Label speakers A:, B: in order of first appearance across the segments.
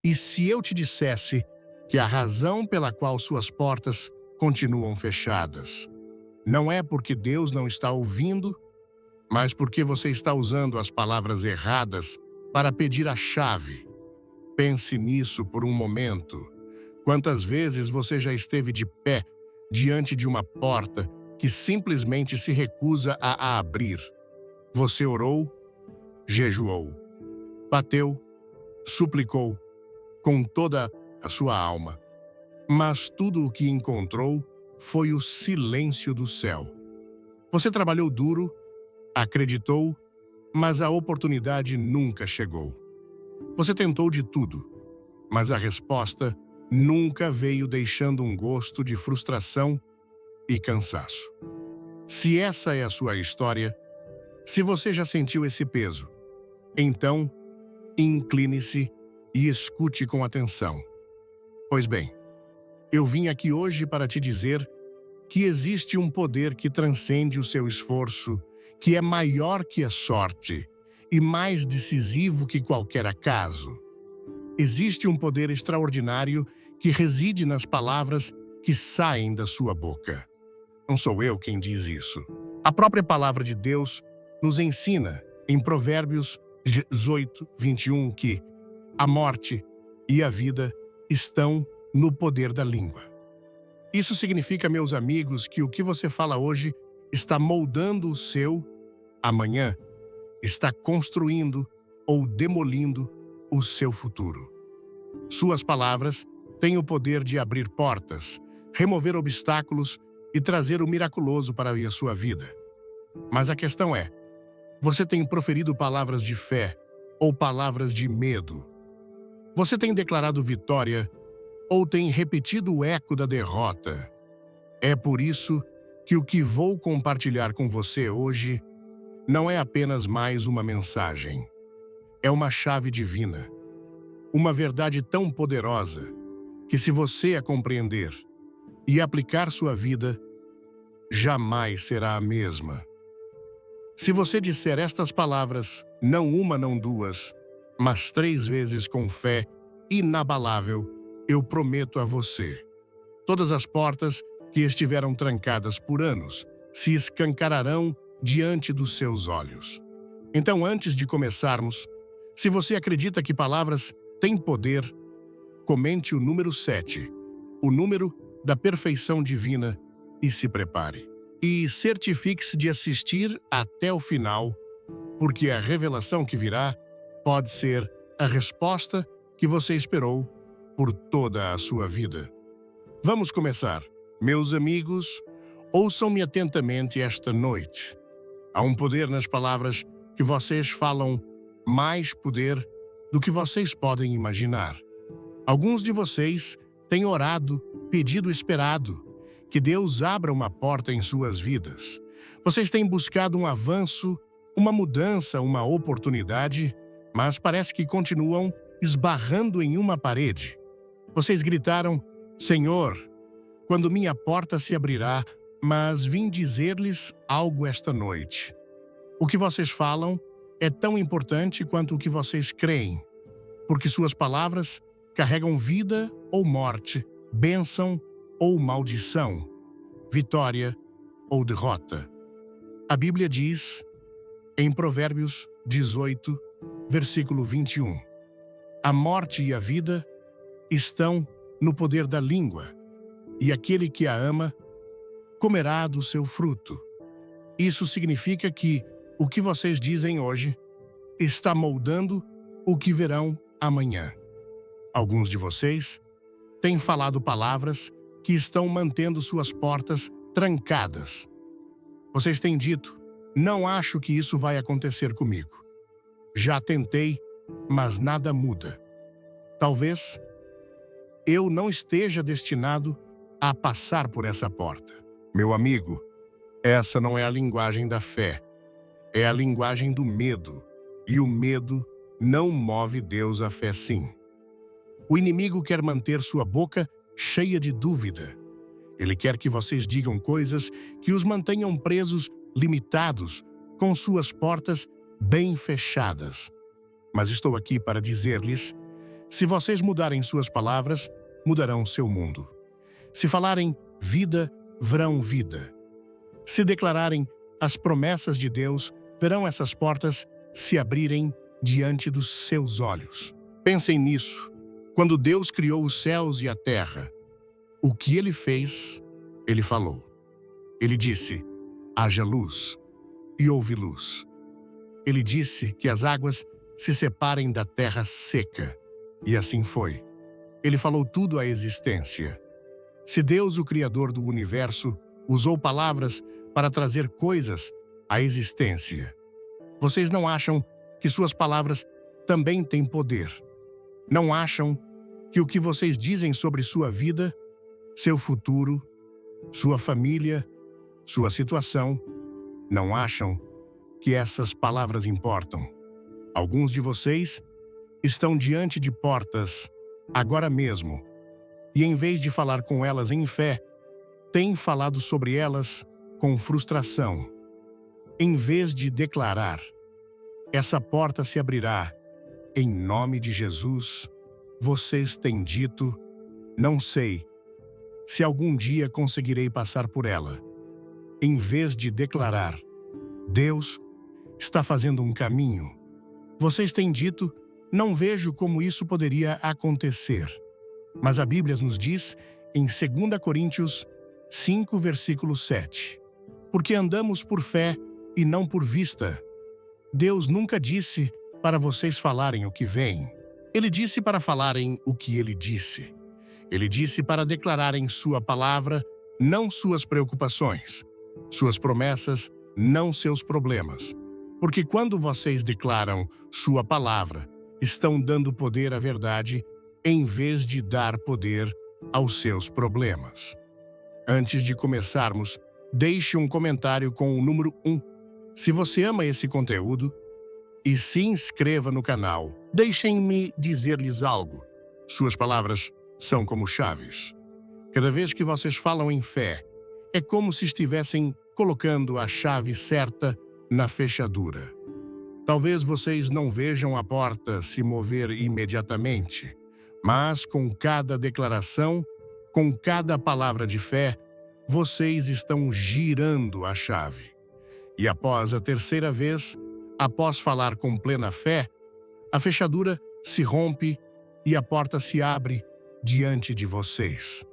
A: E se eu te dissesse que a razão pela qual suas portas continuam fechadas não é porque Deus não está ouvindo, mas porque você está usando as palavras erradas para pedir a chave? Pense nisso por um momento. Quantas vezes você já esteve de pé diante de uma porta que simplesmente se recusa a abrir? Você orou, jejuou, bateu, suplicou com toda a sua alma, mas tudo o que encontrou foi o silêncio do céu. Você trabalhou duro, acreditou, mas a oportunidade nunca chegou. Você tentou de tudo, mas a resposta nunca veio, deixando um gosto de frustração e cansaço. Se essa é a sua história, se você já sentiu esse peso, então incline-se e escute com atenção. Pois bem, eu vim aqui hoje para te dizer que existe um poder que transcende o seu esforço, que é maior que a sorte e mais decisivo que qualquer acaso. Existe um poder extraordinário que reside nas palavras que saem da sua boca. Não sou eu quem diz isso. A própria palavra de Deus nos ensina, em Provérbios 18, 21, que a morte e a vida estão no poder da língua. Isso significa, meus amigos, que o que você fala hoje está moldando o seu amanhã, está construindo ou demolindo o seu futuro. Suas palavras têm o poder de abrir portas, remover obstáculos e trazer o miraculoso para a sua vida. Mas a questão é, você tem proferido palavras de fé ou palavras de medo? Você tem declarado vitória ou tem repetido o eco da derrota? É por isso que o que vou compartilhar com você hoje não é apenas mais uma mensagem. É uma chave divina, uma verdade tão poderosa que, se você a compreender e aplicar sua vida, jamais será a mesma. Se você disser estas palavras, não uma, não duas, mas 3 vezes com fé inabalável, eu prometo a você, todas as portas que estiveram trancadas por anos se escancararão diante dos seus olhos. Então, antes de começarmos, se você acredita que palavras têm poder, comente o número 7, o número da perfeição divina, e se prepare. E certifique-se de assistir até o final, porque a revelação que virá pode ser a resposta que você esperou por toda a sua vida. Vamos começar. Meus amigos, ouçam-me atentamente esta noite. Há um poder nas palavras que vocês falam, mais poder do que vocês podem imaginar. Alguns de vocês têm orado, pedido, esperado que Deus abra uma porta em suas vidas. Vocês têm buscado um avanço, uma mudança, uma oportunidade, mas parece que continuam esbarrando em uma parede. Vocês gritaram, Senhor, quando minha porta se abrirá, mas vim dizer-lhes algo esta noite. O que vocês falam é tão importante quanto o que vocês creem, porque suas palavras carregam vida ou morte, bênção ou maldição, vitória ou derrota. A Bíblia diz, em Provérbios 18, versículo 21, a morte e a vida estão no poder da língua, e aquele que a ama comerá do seu fruto. Isso significa que o que vocês dizem hoje está moldando o que verão amanhã. Alguns de vocês têm falado palavras que estão mantendo suas portas trancadas. Vocês têm dito, não acho que isso vai acontecer comigo. Já tentei, mas nada muda. Talvez eu não esteja destinado a passar por essa porta. Meu amigo, essa não é a linguagem da fé. É a linguagem do medo. E o medo não move Deus à fé sim. O inimigo quer manter sua boca cheia de dúvida. Ele quer que vocês digam coisas que os mantenham presos, limitados, com suas portas bem fechadas. Mas estou aqui para dizer-lhes Se vocês mudarem suas palavras, mudarão seu mundo. Se falarem vida, verão vida. Se declararem as promessas de Deus, verão essas portas se abrirem diante dos seus olhos. Pensem nisso. Quando Deus criou os céus e a terra, o que Ele fez, Ele falou. Ele disse, haja luz, e houve luz. Ele disse que as águas se separem da terra seca, e assim foi. Ele falou tudo à existência. Se Deus, o Criador do universo, usou palavras para trazer coisas à existência, vocês não acham que suas palavras também têm poder? Não acham que o que vocês dizem sobre sua vida, seu futuro, sua família, sua situação, não acham que essas palavras importam? Alguns de vocês estão diante de portas agora mesmo e, em vez de falar com elas em fé, têm falado sobre elas com frustração. Em vez de declarar, essa porta se abrirá em nome de Jesus, vocês têm dito, não sei se algum dia conseguirei passar por ela. Em vez de declarar, Deus está fazendo um caminho, vocês têm dito, não vejo como isso poderia acontecer. Mas a Bíblia nos diz, em 2 Coríntios 5, versículo 7, porque andamos por fé e não por vista. Deus nunca disse para vocês falarem o que vem. Ele disse para falarem o que Ele disse. Ele disse para declararem sua palavra, não suas preocupações. Suas promessas, não seus problemas. Porque quando vocês declaram sua palavra, estão dando poder à verdade, em vez de dar poder aos seus problemas. Antes de começarmos, deixe um comentário com o número 1. Se você ama esse conteúdo, e se inscreva no canal. Deixem-me dizer-lhes algo. Suas palavras são como chaves. Cada vez que vocês falam em fé, é como se estivessem colocando a chave certa na fechadura. Talvez vocês não vejam a porta se mover imediatamente, mas com cada declaração, com cada palavra de fé, vocês estão girando a chave. E após a terceira vez, após falar com plena fé, a fechadura se rompe e a porta se abre diante de vocês.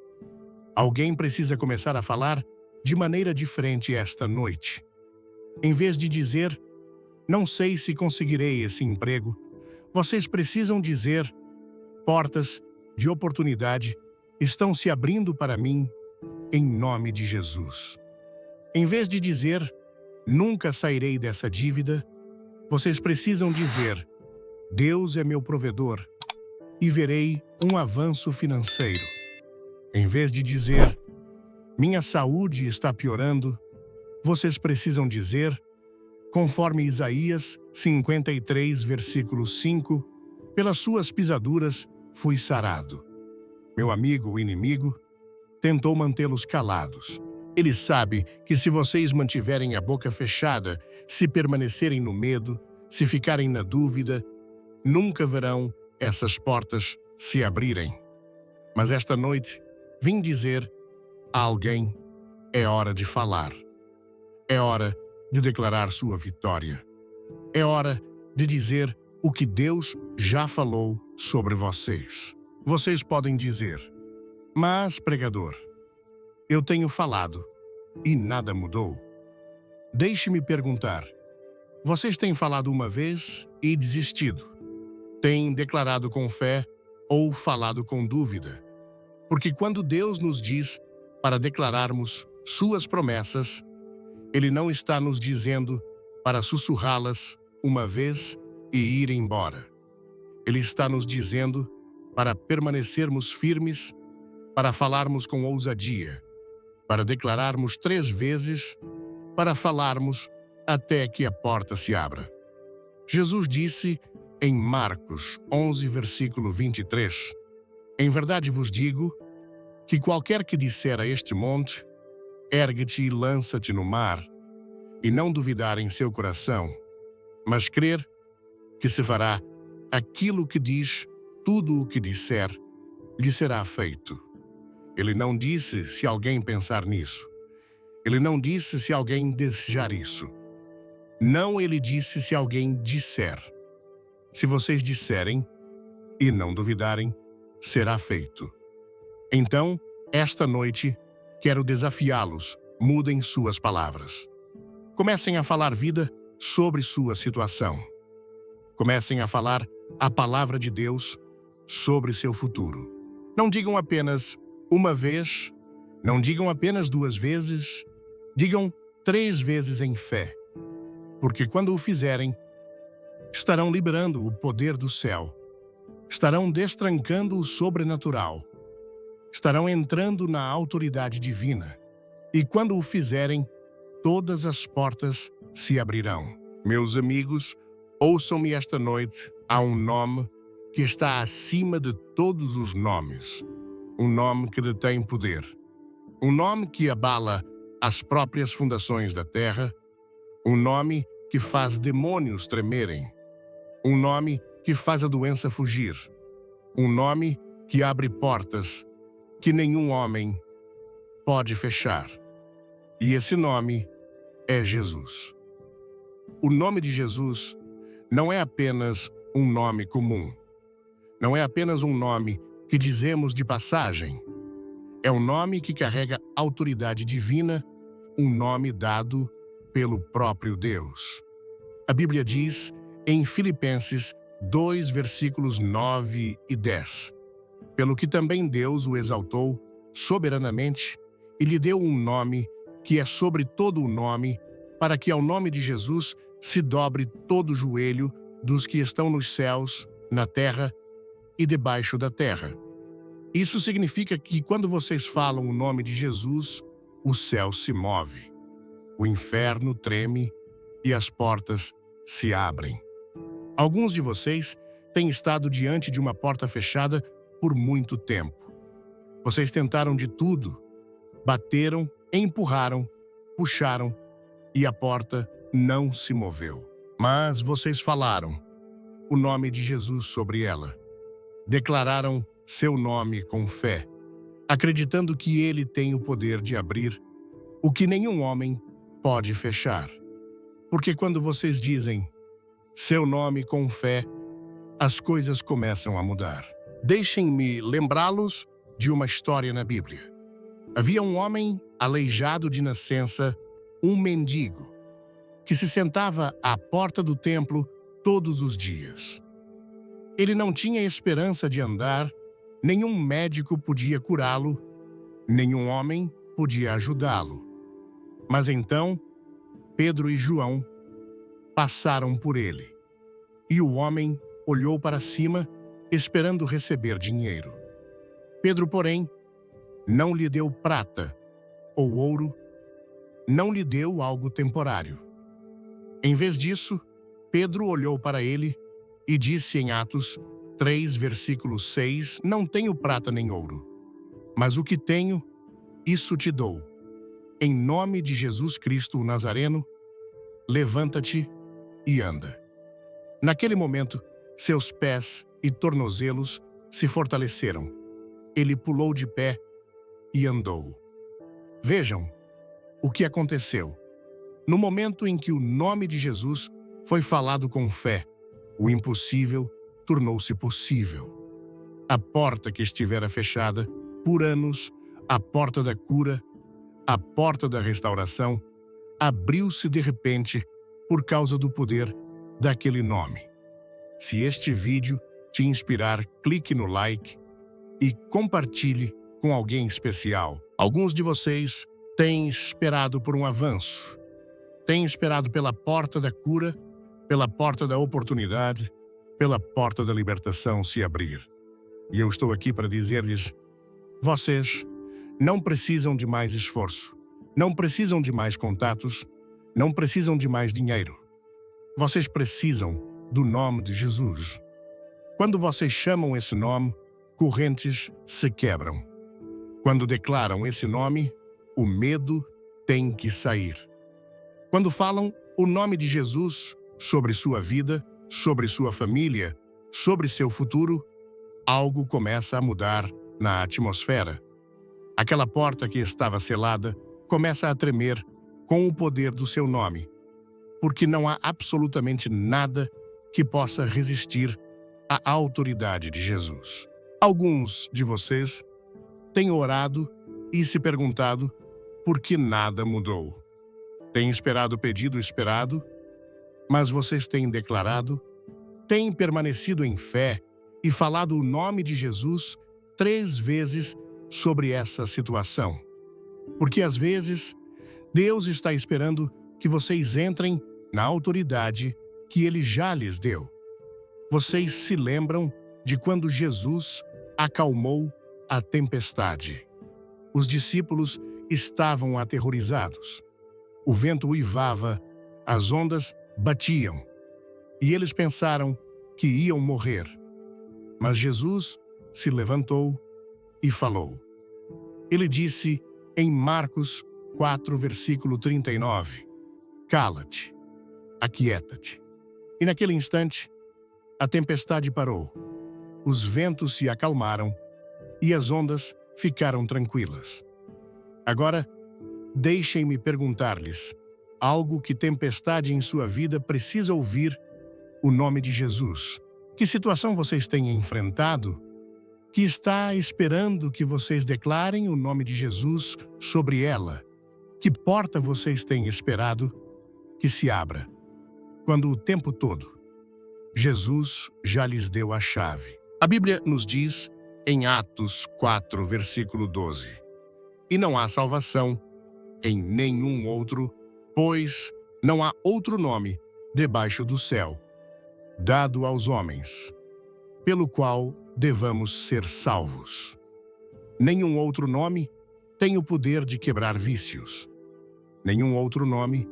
A: Alguém precisa começar a falar de maneira diferente esta noite. Em vez de dizer, não sei se conseguirei esse emprego, vocês precisam dizer, portas de oportunidade estão se abrindo para mim em nome de Jesus. Em vez de dizer, nunca sairei dessa dívida, vocês precisam dizer, Deus é meu provedor e verei um avanço financeiro. Em vez de dizer, minha saúde está piorando, vocês precisam dizer, conforme Isaías 53, versículo 5, pelas suas pisaduras fui sarado. Meu amigo, o inimigo, tentou mantê-los calados. Ele sabe que se vocês mantiverem a boca fechada, se permanecerem no medo, se ficarem na dúvida, nunca verão essas portas se abrirem. Mas esta noite, vim dizer a alguém, é hora de falar. É hora de declarar sua vitória. É hora de dizer o que Deus já falou sobre vocês. Vocês podem dizer, mas, pregador, eu tenho falado e nada mudou. Deixe-me perguntar, vocês têm falado uma vez e desistido? Têm declarado com fé ou falado com dúvida? Porque quando Deus nos diz para declararmos suas promessas, Ele não está nos dizendo para sussurrá-las uma vez e ir embora. Ele está nos dizendo para permanecermos firmes, para falarmos com ousadia, para declararmos 3 vezes, para falarmos até que a porta se abra. Jesus disse em Marcos 11, versículo 23, em verdade vos digo que qualquer que disser a este monte, ergue-te e lança-te no mar, e não duvidar em seu coração, mas crer que se fará aquilo que diz, tudo o que disser, lhe será feito. Ele não disse se alguém pensar nisso. Ele não disse se alguém desejar isso. Não, ele disse se alguém disser. Se vocês disserem e não duvidarem, será feito. Então, esta noite, quero desafiá-los, mudem suas palavras. Comecem a falar vida sobre sua situação. Comecem a falar a palavra de Deus sobre seu futuro. Não digam apenas uma vez, não digam apenas 2 vezes, digam 3 vezes em fé. Porque quando o fizerem, estarão liberando o poder do céu, estarão destrancando o sobrenatural, estarão entrando na autoridade divina. E quando o fizerem, todas as portas se abrirão. Meus amigos, ouçam-me esta noite. Há um nome que está acima de todos os nomes. Um nome que detém poder. Um nome que abala as próprias fundações da terra. Um nome que faz demônios tremerem. Um nome que faz a doença fugir. Um nome que abre portas que nenhum homem pode fechar. E esse nome é Jesus. O nome de Jesus não é apenas um nome comum. Não é apenas um nome que dizemos de passagem. É um nome que carrega autoridade divina, um nome dado pelo próprio Deus. A Bíblia diz em Filipenses 2, versículos 9 e 10, pelo que também Deus o exaltou soberanamente e lhe deu um nome que é sobre todo o nome, para que ao nome de Jesus se dobre todo o joelho dos que estão nos céus, na terra e debaixo da terra. Isso significa que quando vocês falam o nome de Jesus, o céu se move, o inferno treme e as portas se abrem. Alguns de vocês têm estado diante de uma porta fechada por muito tempo. Vocês tentaram de tudo, bateram, empurraram, puxaram e a porta não se moveu. Mas vocês falaram o nome de Jesus sobre ela. Declararam seu nome com fé, acreditando que ele tem o poder de abrir o que nenhum homem pode fechar. Porque quando vocês dizem seu nome com fé, as coisas começam a mudar. Deixem-me lembrá-los de uma história na Bíblia. Havia um homem aleijado de nascença, um mendigo, que se sentava à porta do templo todos os dias. Ele não tinha esperança de andar, nenhum médico podia curá-lo, nenhum homem podia ajudá-lo. Mas então, Pedro e João passaram por ele, e o homem olhou para cima, esperando receber dinheiro. Pedro, porém, não lhe deu prata ou ouro, não lhe deu algo temporário. Em vez disso, Pedro olhou para ele e disse em Atos 3, versículo 6, não tenho prata nem ouro, mas o que tenho, isso te dou. Em nome de Jesus Cristo o Nazareno, levanta-te e anda. Naquele momento, seus pés e tornozelos se fortaleceram. Ele pulou de pé e andou. Vejam o que aconteceu. No momento em que o nome de Jesus foi falado com fé, o impossível tornou-se possível. A porta que estivera fechada por anos, a porta da cura, a porta da restauração, abriu-se de repente por causa do poder daquele nome. Se este vídeo te inspirar, clique no like e compartilhe com alguém especial. Alguns de vocês têm esperado por um avanço, têm esperado pela porta da cura, pela porta da oportunidade, pela porta da libertação se abrir. E eu estou aqui para dizer-lhes, vocês não precisam de mais esforço, não precisam de mais contatos, não precisam de mais dinheiro. Vocês precisam do nome de Jesus. Quando vocês chamam esse nome, correntes se quebram. Quando declaram esse nome, o medo tem que sair. Quando falam o nome de Jesus sobre sua vida, sobre sua família, sobre seu futuro, algo começa a mudar na atmosfera. Aquela porta que estava selada começa a tremer com o poder do seu nome, porque não há absolutamente nada que possa resistir à autoridade de Jesus. Alguns de vocês têm orado e se perguntado por que nada mudou. Têm esperado o pedido esperado, mas vocês têm declarado, têm permanecido em fé e falado o nome de Jesus 3 vezes sobre essa situação. Porque às vezes, Deus está esperando que vocês entrem na autoridade que Ele já lhes deu. Vocês se lembram de quando Jesus acalmou a tempestade. Os discípulos estavam aterrorizados. O vento uivava, as ondas batiam, e eles pensaram que iam morrer. Mas Jesus se levantou e falou. Ele disse em Marcos 4, versículo 39, "Cala-te, aquieta-te." E naquele instante, a tempestade parou, os ventos se acalmaram e as ondas ficaram tranquilas. Agora, deixem-me perguntar-lhes algo que tempestade em sua vida precisa ouvir: o nome de Jesus. Que situação vocês têm enfrentado que está esperando que vocês declarem o nome de Jesus sobre ela? Que porta vocês têm esperado que se abra, quando o tempo todo Jesus já lhes deu a chave? A Bíblia nos diz em Atos 4, versículo 12, "E não há salvação em nenhum outro, pois não há outro nome debaixo do céu, dado aos homens, pelo qual devamos ser salvos." Nenhum outro nome tem o poder de quebrar vícios. Nenhum outro nome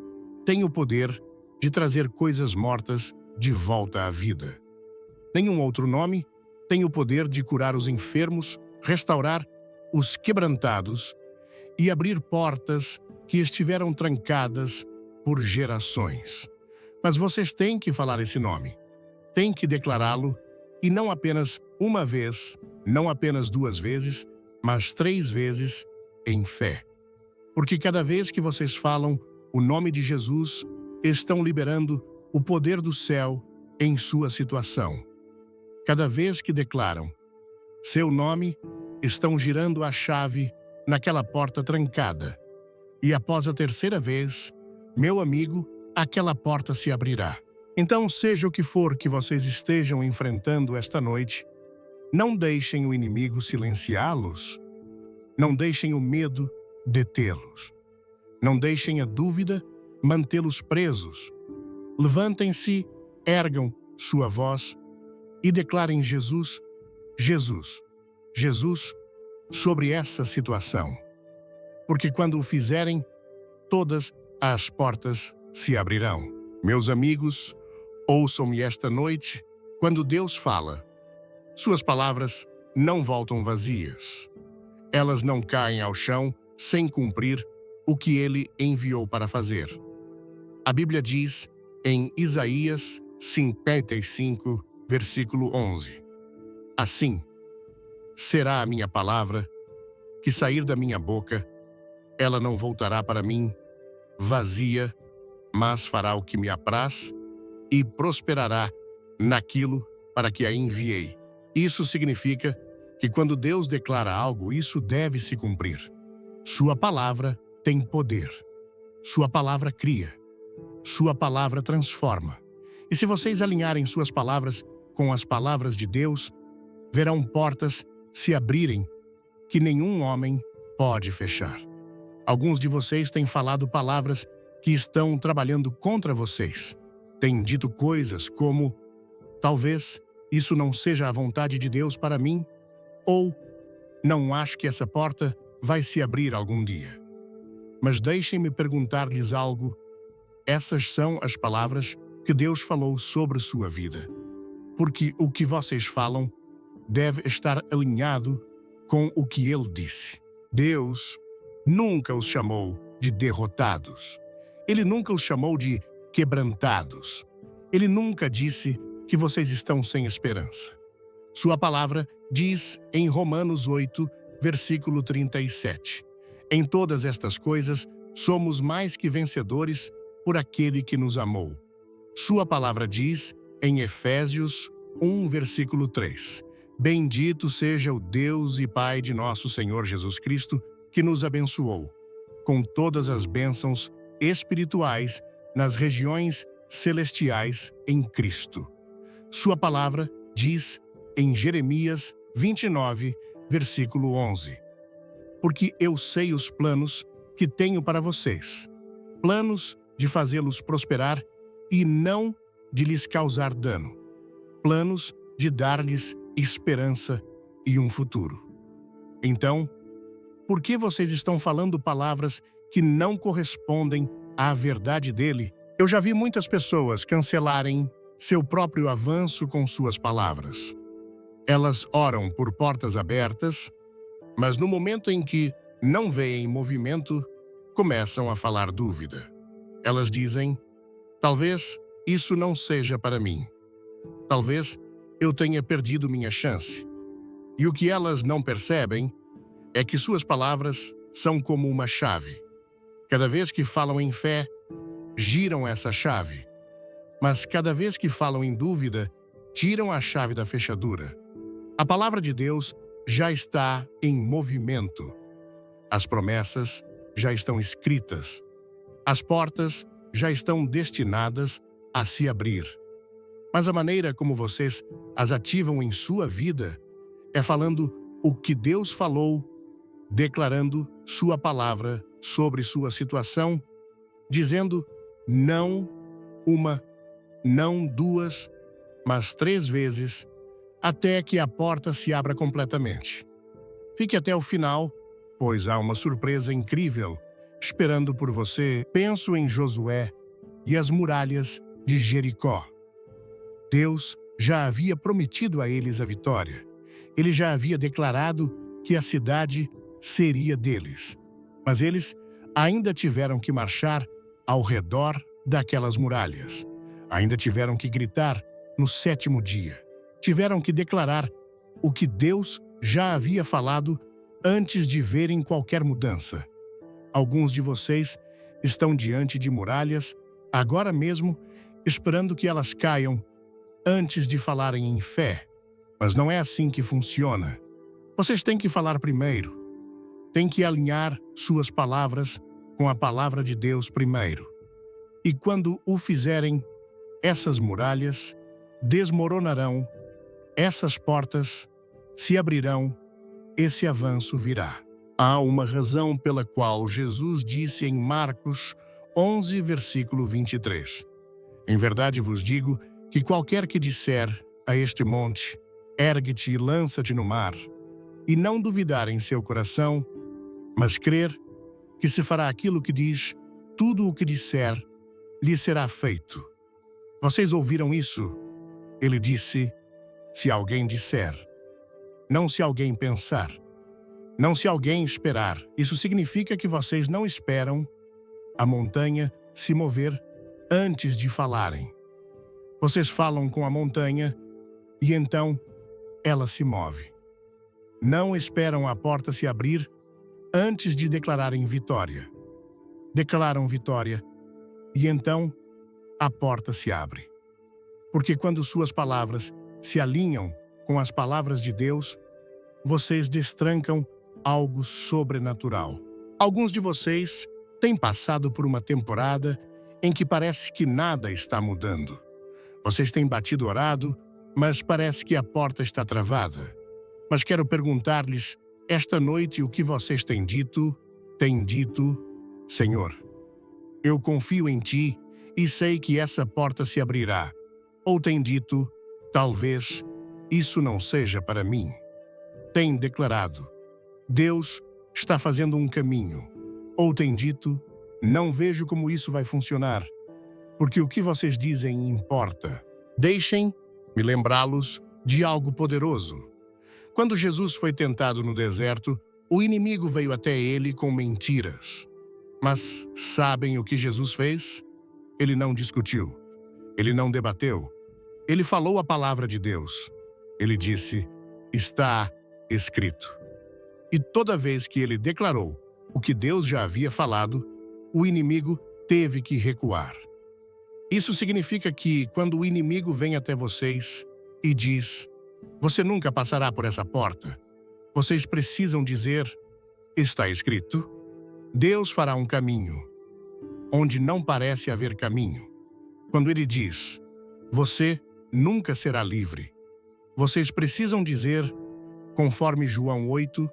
A: tem o poder de trazer coisas mortas de volta à vida. Nenhum outro nome tem o poder de curar os enfermos, restaurar os quebrantados e abrir portas que estiveram trancadas por gerações. Mas vocês têm que falar esse nome. Têm que declará-lo, e não apenas uma vez, não apenas 2 vezes, mas 3 vezes em fé. Porque cada vez que vocês falam o nome de Jesus, estão liberando o poder do céu em sua situação. Cada vez que declaram seu nome, estão girando a chave naquela porta trancada. E após a 3ª vez, meu amigo, aquela porta se abrirá. Então, seja o que for que vocês estejam enfrentando esta noite, não deixem o inimigo silenciá-los. Não deixem o medo detê-los. Não deixem a dúvida mantê-los presos. Levantem-se, ergam sua voz e declarem Jesus, Jesus, Jesus sobre essa situação. Porque quando o fizerem, todas as portas se abrirão. Meus amigos, ouçam-me esta noite quando Deus fala. Suas palavras não voltam vazias. Elas não caem ao chão sem cumprir o que Ele enviou para fazer. A Bíblia diz em Isaías 55, versículo 11, "Assim será a minha palavra que sair da minha boca, ela não voltará para mim vazia, mas fará o que me apraz e prosperará naquilo para que a enviei." Isso significa que quando Deus declara algo, isso deve se cumprir. Sua palavra tem poder. Sua palavra cria. Sua palavra transforma. E se vocês alinharem suas palavras com as palavras de Deus, verão portas se abrirem que nenhum homem pode fechar. Alguns de vocês têm falado palavras que estão trabalhando contra vocês. Têm dito coisas como: talvez isso não seja a vontade de Deus para mim, ou não acho que essa porta vai se abrir algum dia. Mas deixem-me perguntar-lhes algo. Essas são as palavras que Deus falou sobre sua vida. Porque o que vocês falam deve estar alinhado com o que Ele disse. Deus nunca os chamou de derrotados. Ele nunca os chamou de quebrantados. Ele nunca disse que vocês estão sem esperança. Sua palavra diz em Romanos 8, versículo 37. Em todas estas coisas, somos mais que vencedores por aquele que nos amou. Sua palavra diz em Efésios 1, versículo 3. Bendito seja o Deus e Pai de nosso Senhor Jesus Cristo, que nos abençoou com todas as bênçãos espirituais nas regiões celestiais em Cristo. Sua palavra diz em Jeremias 29, versículo 11. Porque eu sei os planos que tenho para vocês, planos de fazê-los prosperar e não de lhes causar dano, planos de dar-lhes esperança e um futuro. Então, por que vocês estão falando palavras que não correspondem à verdade dele? Eu já vi muitas pessoas cancelarem seu próprio avanço com suas palavras. Elas oram por portas abertas, mas no momento em que não veem movimento, começam a falar dúvida. Elas dizem, talvez isso não seja para mim. Talvez eu tenha perdido minha chance. E o que elas não percebem é que suas palavras são como uma chave. Cada vez que falam em fé, giram essa chave. Mas cada vez que falam em dúvida, tiram a chave da fechadura. A palavra de Deus já está em movimento. As promessas já estão escritas. As portas já estão destinadas a se abrir. Mas a maneira como vocês as ativam em sua vida é falando o que Deus falou, declarando sua palavra sobre sua situação, dizendo não uma, não duas, mas 3 vezes, até que a porta se abra completamente. Fique até o final, pois há uma surpresa incrível esperando por você. Penso em Josué e as muralhas de Jericó. Deus já havia prometido a eles a vitória. Ele já havia declarado que a cidade seria deles. Mas eles ainda tiveram que marchar ao redor daquelas muralhas. Ainda tiveram que gritar no 7º dia. Tiveram que declarar o que Deus já havia falado antes de verem qualquer mudança. Alguns de vocês estão diante de muralhas, agora mesmo, esperando que elas caiam antes de falarem em fé. Mas não é assim que funciona. Vocês têm que falar primeiro. Têm que alinhar suas palavras com a palavra de Deus primeiro. E quando o fizerem, essas muralhas desmoronarão, essas portas se abrirão, esse avanço virá. Há uma razão pela qual Jesus disse em Marcos 11, versículo 23. Em verdade vos digo que qualquer que disser a este monte, ergue-te e lança-te no mar, e não duvidar em seu coração, mas crer que se fará aquilo que diz, tudo o que disser, lhe será feito. Vocês ouviram isso? Ele disse, se alguém disser, não se alguém pensar, não se alguém esperar. Isso significa que vocês não esperam a montanha se mover antes de falarem. Vocês falam com a montanha e então ela se move. Não esperam a porta se abrir antes de declararem vitória. Declaram vitória e então a porta se abre. Porque quando suas palavras se alinham com as palavras de Deus, vocês destrancam algo sobrenatural. Alguns de vocês têm passado por uma temporada em que parece que nada está mudando. Vocês têm batido orado, mas parece que a porta está travada. Mas quero perguntar-lhes esta noite o que vocês têm dito. Têm dito, Senhor, eu confio em Ti e sei que essa porta se abrirá. Ou têm dito, talvez isso não seja para mim. Têm declarado, Deus está fazendo um caminho. Ou têm dito, não vejo como isso vai funcionar, porque o que vocês dizem importa. Deixem-me lembrá-los de algo poderoso. Quando Jesus foi tentado no deserto, o inimigo veio até ele com mentiras. Mas sabem o que Jesus fez? Ele não discutiu. Ele não debateu. Ele falou a palavra de Deus. Ele disse, está escrito. E toda vez que ele declarou o que Deus já havia falado, o inimigo teve que recuar. Isso significa que, quando o inimigo vem até vocês e diz: "Você nunca passará por essa porta", vocês precisam dizer: "Está escrito". Deus fará um caminho onde não parece haver caminho. Quando ele diz: "Você nunca será livre", vocês precisam dizer, conforme João 8,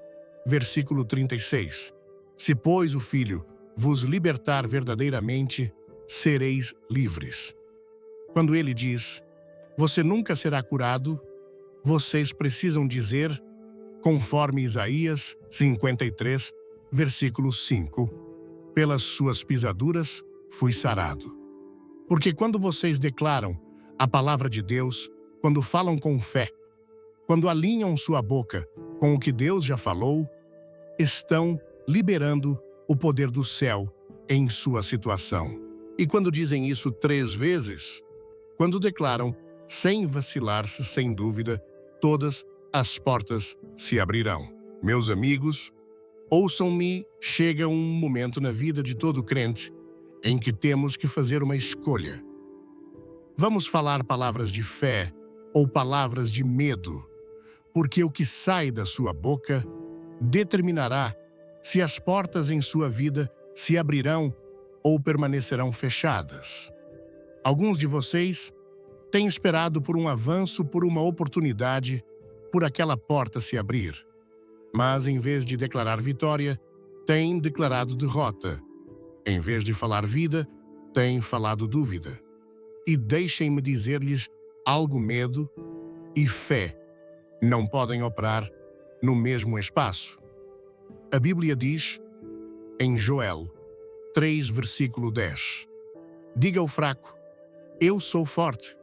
A: versículo 36, "Se, pois, o Filho vos libertar verdadeiramente, sereis livres". Quando ele diz: "Você nunca será curado", vocês precisam dizer, conforme Isaías 53, versículo 5, "Pelas suas pisaduras fui sarado". Porque quando vocês declaram a palavra de Deus, quando falam com fé, quando alinham sua boca com o que Deus já falou, estão liberando o poder do céu em sua situação. E quando dizem isso 3 vezes, quando declaram, sem vacilar, sem dúvida, todas as portas se abrirão. Meus amigos, ouçam-me, chega um momento na vida de todo crente em que temos que fazer uma escolha. Vamos falar palavras de fé ou palavras de medo, porque o que sai da sua boca determinará se as portas em sua vida se abrirão ou permanecerão fechadas. Alguns de vocês têm esperado por um avanço, por uma oportunidade, por aquela porta se abrir. Mas, em vez de declarar vitória, têm declarado derrota. Em vez de falar vida, têm falado dúvida. E deixem-me dizer-lhes algo: medo e fé não podem operar no mesmo espaço. A Bíblia diz, em Joel 3, versículo 10, "Diga ao fraco, eu sou forte".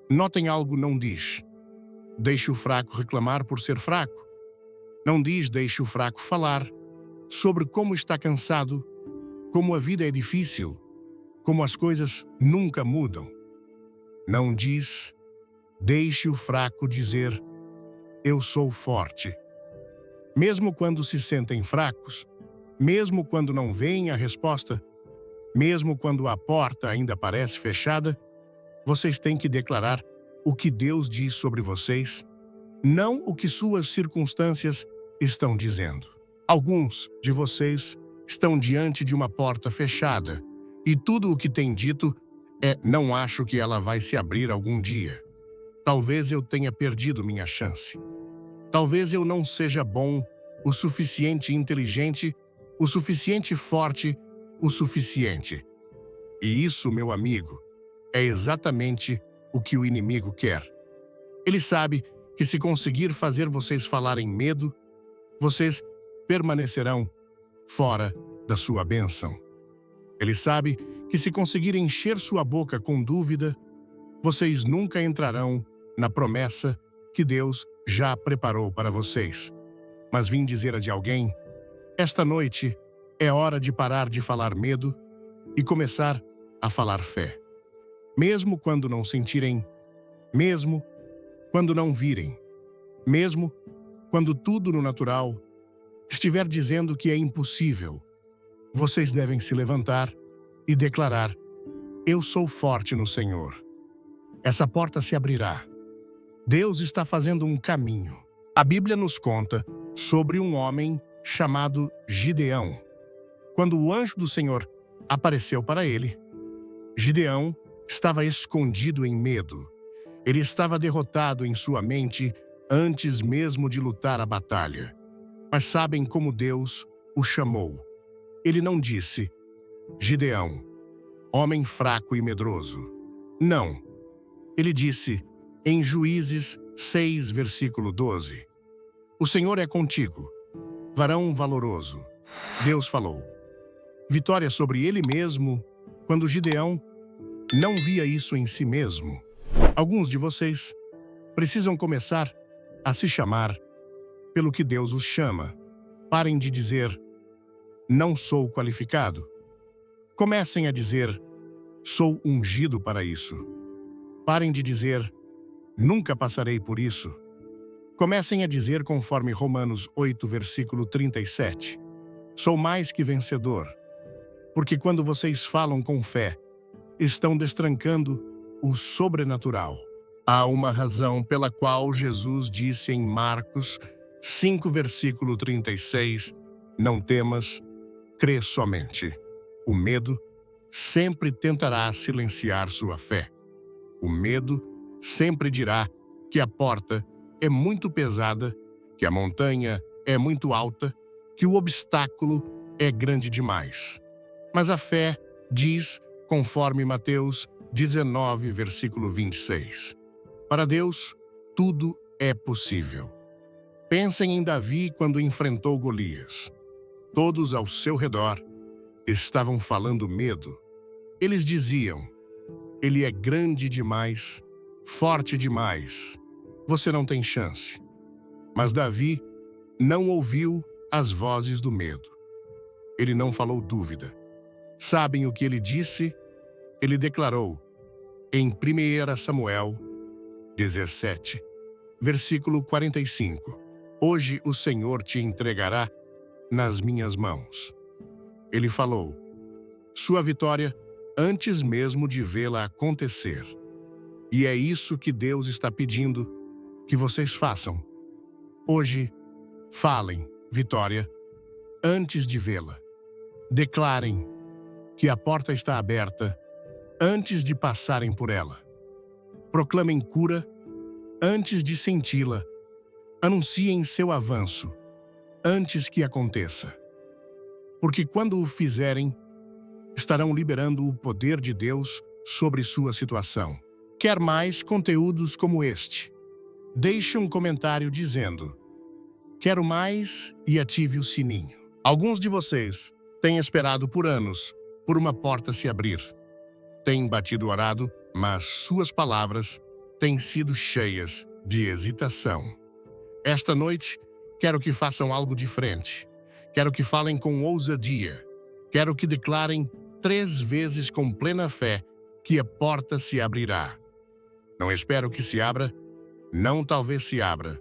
A: Notem algo, não diz: "Deixe o fraco reclamar por ser fraco". Não diz: "Deixe o fraco falar sobre como está cansado, como a vida é difícil, como as coisas nunca mudam". Não diz: "Deixe o fraco dizer, eu sou forte". Mesmo quando se sentem fracos, mesmo quando não veem a resposta, mesmo quando a porta ainda parece fechada, vocês têm que declarar o que Deus diz sobre vocês, não o que suas circunstâncias estão dizendo. Alguns de vocês estão diante de uma porta fechada e tudo o que têm dito é: "Não acho que ela vai se abrir algum dia. Talvez eu tenha perdido minha chance. Talvez eu não seja bom, o suficiente inteligente, o suficiente forte, o suficiente". E isso, meu amigo, é exatamente o que o inimigo quer. Ele sabe que, se conseguir fazer vocês falarem medo, vocês permanecerão fora da sua bênção. Ele sabe que, se conseguir encher sua boca com dúvida, vocês nunca entrarão na promessa que Deus já preparou para vocês. Mas vim dizer a de alguém: esta noite é hora de parar de falar medo e começar a falar fé. Mesmo quando não sentirem, mesmo quando não virem, mesmo quando tudo no natural estiver dizendo que é impossível, vocês devem se levantar e declarar: "Eu sou forte no Senhor". Essa porta se abrirá. Deus está fazendo um caminho. A Bíblia nos conta sobre um homem chamado Gideão. Quando o anjo do Senhor apareceu para ele, Gideão estava escondido em medo. Ele estava derrotado em sua mente antes mesmo de lutar a batalha. Mas sabem como Deus o chamou? Ele não disse: "Gideão, homem fraco e medroso". Não. Ele disse, em Juízes 6, versículo 12, "O Senhor é contigo, varão valoroso". Deus falou. Vitória sobre ele mesmo, quando Gideão não via isso em si mesmo. Alguns de vocês precisam começar a se chamar pelo que Deus os chama. Parem de dizer: "Não sou qualificado". Comecem a dizer: "Sou ungido para isso". Parem de dizer: "Nunca passarei por isso". Comecem a dizer conforme Romanos 8, versículo 37. Sou mais que vencedor, porque quando vocês falam com fé, estão destrancando o sobrenatural. Há uma razão pela qual Jesus disse em Marcos 5, versículo 36, não temas, crê somente. O medo sempre tentará silenciar sua fé. O medo sempre dirá que a porta é muito pesada, que a montanha é muito alta, que o obstáculo é grande demais. Mas a fé diz, conforme Mateus 19, versículo 26, para Deus, tudo é possível. Pensem em Davi quando enfrentou Golias. Todos ao seu redor estavam falando medo. Eles diziam, ele é grande demais, forte demais. Você não tem chance. Mas Davi não ouviu as vozes do medo. Ele não falou dúvida. Sabem o que ele disse? Ele declarou em 1 Samuel 17, versículo 45. Hoje o Senhor te entregará nas minhas mãos. Ele falou sua vitória antes mesmo de vê-la acontecer. E é isso que Deus está pedindo que vocês façam. Hoje, falem, vitória, antes de vê-la. Declarem que a porta está aberta antes de passarem por ela. Proclamem cura antes de senti-la. Anunciem seu avanço antes que aconteça. Porque quando o fizerem, estarão liberando o poder de Deus sobre sua situação. Quer mais conteúdos como este? Deixe um comentário dizendo: quero mais e ative o sininho. Alguns de vocês têm esperado por anos por uma porta se abrir. Têm batido o arado, mas suas palavras têm sido cheias de hesitação. Esta noite, quero que façam algo diferente. Quero que falem com ousadia. Quero que declarem 3 vezes com plena fé que a porta se abrirá. Não espero que se abra, não talvez se abra,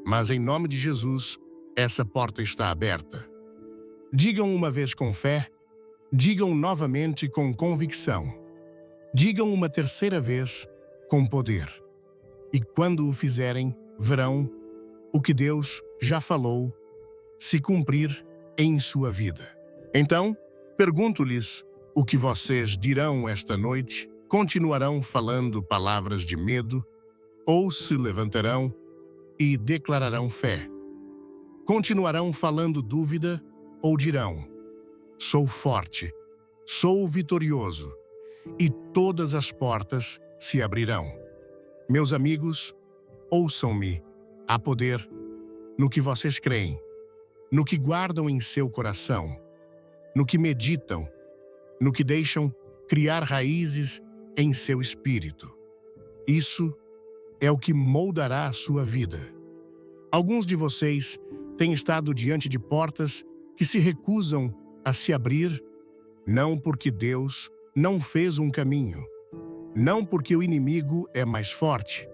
A: mas em nome de Jesus, essa porta está aberta. Digam uma vez com fé, digam novamente com convicção. Digam uma terceira vez com poder. E quando o fizerem, verão o que Deus já falou se cumprir em sua vida. Então, pergunto-lhes o que vocês dirão esta noite. Continuarão falando palavras de medo ou se levantarão e declararão fé? Continuarão falando dúvida ou dirão: sou forte, sou vitorioso, e todas as portas se abrirão? Meus amigos, ouçam-me. Há poder no que vocês creem, no que guardam em seu coração, no que meditam, no que deixam criar raízes em seu espírito. Isso é o que moldará a sua vida. Alguns de vocês têm estado diante de portas que se recusam a se abrir, não porque Deus não fez um caminho, não porque o inimigo é mais forte,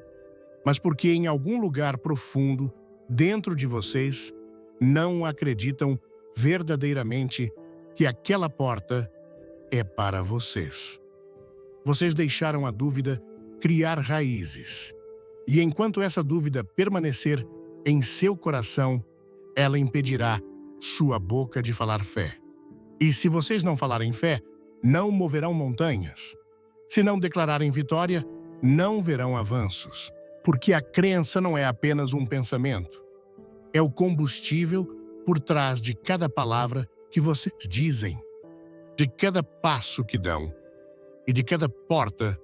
A: mas porque em algum lugar profundo, dentro de vocês, não acreditam verdadeiramente que aquela porta é para vocês. Vocês deixaram a dúvida criar raízes. E enquanto essa dúvida permanecer em seu coração, ela impedirá sua boca de falar fé. E se vocês não falarem fé, não moverão montanhas. Se não declararem vitória, não verão avanços. Porque a crença não é apenas um pensamento. É o combustível por trás de cada palavra que vocês dizem, de cada passo que dão e de cada porta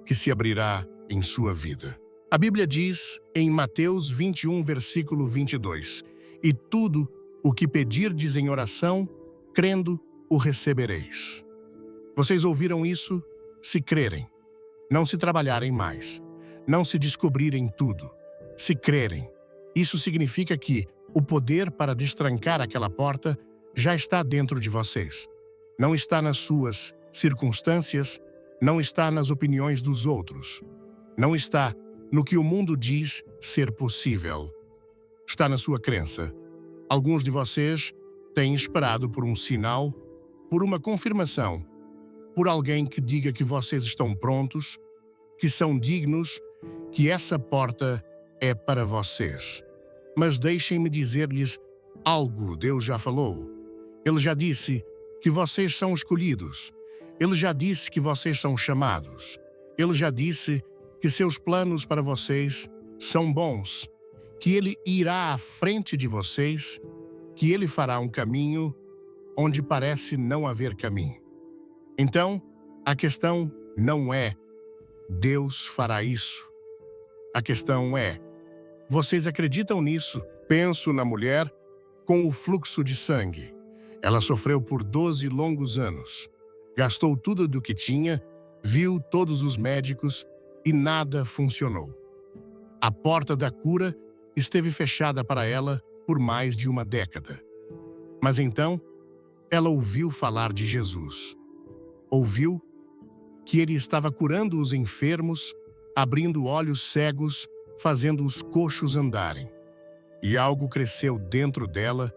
A: que se abrirá em sua vida. A Bíblia diz em Mateus 21, versículo 22, e tudo o que pedirdes em oração, crendo, o recebereis. Vocês ouviram isso? Se crerem, não se trabalharem mais, não se descobrirem tudo. Se crerem, isso significa que o poder para destrancar aquela porta já está dentro de vocês. Não está nas suas circunstâncias, não está nas opiniões dos outros, não está no que o mundo diz ser possível. Está na sua crença. Alguns de vocês têm esperado por um sinal, por uma confirmação, por alguém que diga que vocês estão prontos, que são dignos, que essa porta é para vocês. Mas deixem-me dizer-lhes algo. Deus já falou. Ele já disse que vocês são escolhidos. Ele já disse que vocês são chamados. Ele já disse que seus planos para vocês são bons, que Ele irá à frente de vocês, que Ele fará um caminho onde parece não haver caminho. Então, a questão não é Deus fará isso. A questão é, vocês acreditam nisso? Penso na mulher com o fluxo de sangue. Ela sofreu por 12 longos anos. Gastou tudo do que tinha, viu todos os médicos e nada funcionou. A porta da cura esteve fechada para ela por mais de uma década. Mas então, ela ouviu falar de Jesus. Ouviu que ele estava curando os enfermos, abrindo olhos cegos, fazendo os coxos andarem. E algo cresceu dentro dela,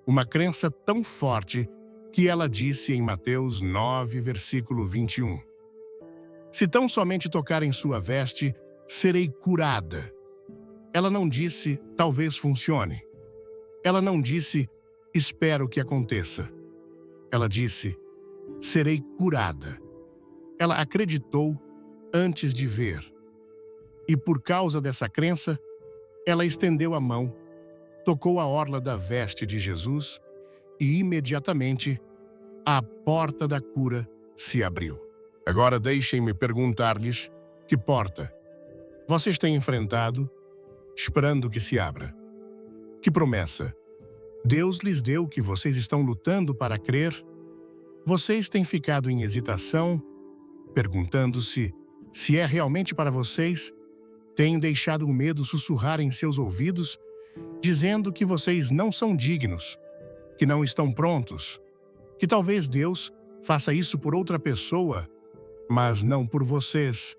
A: uma crença tão forte que ela disse em Mateus 9, versículo 21. Se tão somente tocar em sua veste, serei curada. Ela não disse, talvez funcione. Ela não disse, espero que aconteça. Ela disse, serei curada. Ela acreditou antes de ver. E por causa dessa crença, ela estendeu a mão, tocou a orla da veste de Jesus e imediatamente a porta da cura se abriu. Agora deixem-me perguntar-lhes que porta vocês têm enfrentado, esperando que se abra. Que promessa Deus lhes deu que vocês estão lutando para crer? Vocês têm ficado em hesitação, perguntando-se se é realmente para vocês? Têm deixado o medo sussurrar em seus ouvidos, dizendo que vocês não são dignos, que não estão prontos, que talvez Deus faça isso por outra pessoa, mas não por vocês,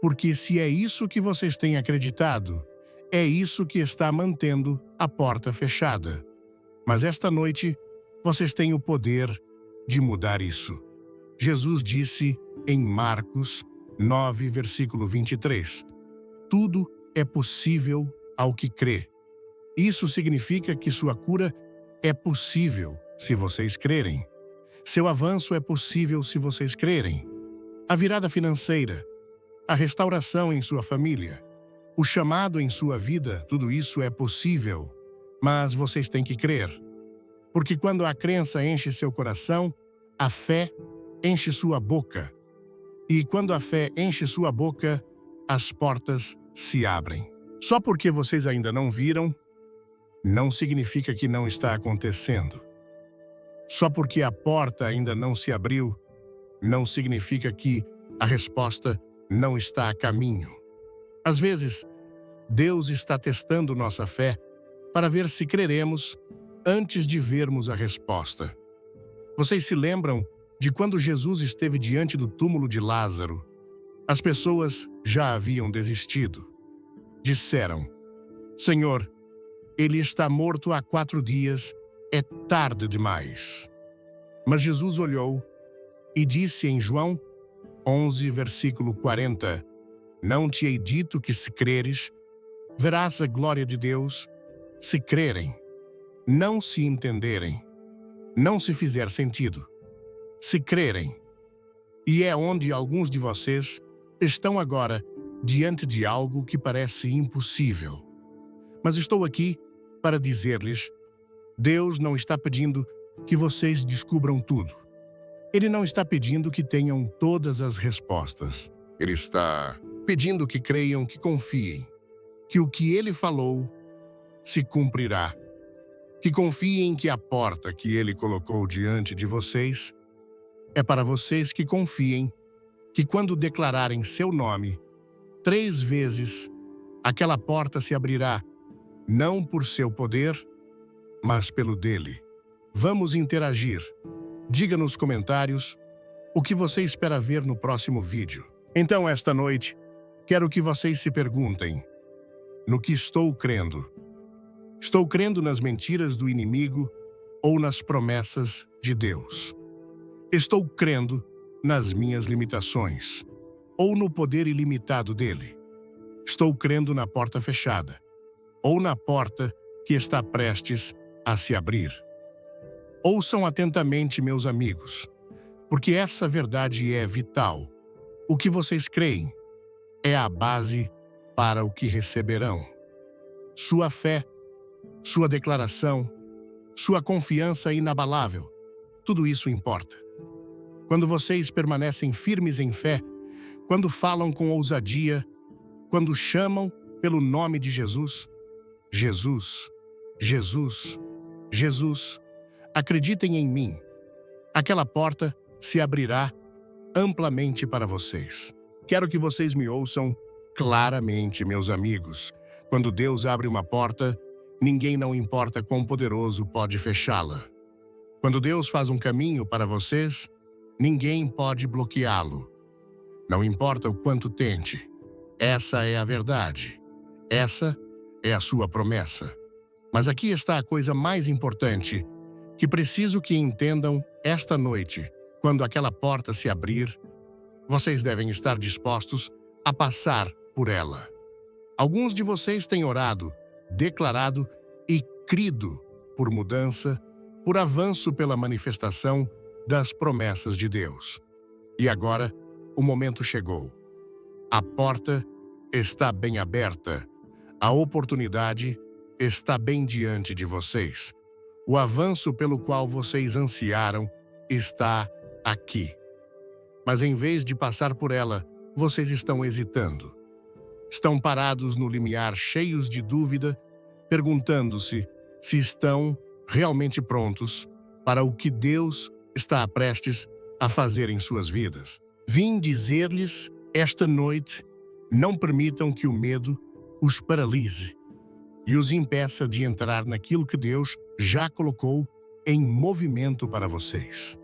A: porque se é isso que vocês têm acreditado, é isso que está mantendo a porta fechada. Mas esta noite, vocês têm o poder de mudar isso. Jesus disse em Marcos 9, versículo 23, tudo é possível ao que crê. Isso significa que sua cura é possível se vocês crerem. Seu avanço é possível se vocês crerem. A virada financeira, a restauração em sua família, o chamado em sua vida, tudo isso é possível, mas vocês têm que crer. Porque quando a crença enche seu coração, a fé enche sua boca. E quando a fé enche sua boca, as portas se abrem. Só porque vocês ainda não viram, não significa que não está acontecendo. Só porque a porta ainda não se abriu, não significa que a resposta não está a caminho. Às vezes, Deus está testando nossa fé para ver se creremos antes de vermos a resposta. Vocês se lembram de quando Jesus esteve diante do túmulo de Lázaro? As pessoas já haviam desistido. Disseram, Senhor, ele está morto há 4 dias, é tarde demais. Mas Jesus olhou e disse em João 11, versículo 40, não te hei dito que se creres, verás a glória de Deus, se crerem, não se entenderem, não se fizer sentido, se crerem. E é onde alguns de vocês estão agora diante de algo que parece impossível. Mas estou aqui para dizer-lhes, Deus não está pedindo que vocês descubram tudo. Ele não está pedindo que tenham todas as respostas. Ele está pedindo que creiam, que confiem, que o que Ele falou se cumprirá. Que confiem que a porta que Ele colocou diante de vocês é para vocês que confiem que quando declararem seu nome 3 vezes, aquela porta se abrirá, não por seu poder, mas pelo dele. Vamos interagir. Diga nos comentários o que você espera ver no próximo vídeo. Então, esta noite, quero que vocês se perguntem: no que estou crendo? Estou crendo nas mentiras do inimigo ou nas promessas de Deus? Estou crendo nas minhas limitações ou no poder ilimitado dele? Estou crendo na porta fechada ou na porta que está prestes a se abrir? Ouçam atentamente, meus amigos, porque essa verdade é vital. O que vocês creem é a base para o que receberão. Sua fé, sua declaração, sua confiança inabalável, tudo isso importa. Quando vocês permanecem firmes em fé, quando falam com ousadia, quando chamam pelo nome de Jesus, Jesus, Jesus, Jesus, acreditem em mim, aquela porta se abrirá amplamente para vocês. Quero que vocês me ouçam claramente, meus amigos. Quando Deus abre uma porta, ninguém, não importa quão poderoso, pode fechá-la. Quando Deus faz um caminho para vocês, ninguém pode bloqueá-lo. Não importa o quanto tente. Essa é a verdade. Essa é a sua promessa. Mas aqui está a coisa mais importante que preciso que entendam esta noite. Quando aquela porta se abrir, vocês devem estar dispostos a passar por ela. Alguns de vocês têm orado, declarado e crido por mudança, por avanço pela manifestação das promessas de Deus. E agora, o momento chegou. A porta está bem aberta. A oportunidade está bem diante de vocês. O avanço pelo qual vocês ansiaram está aqui. Mas em vez de passar por ela, vocês estão hesitando. Estão parados no limiar, cheios de dúvida, perguntando-se se estão realmente prontos para o que Deus está prestes a fazer em suas vidas. Vim dizer-lhes esta noite: não permitam que o medo os paralise e os impeça de entrar naquilo que Deus já colocou em movimento para vocês.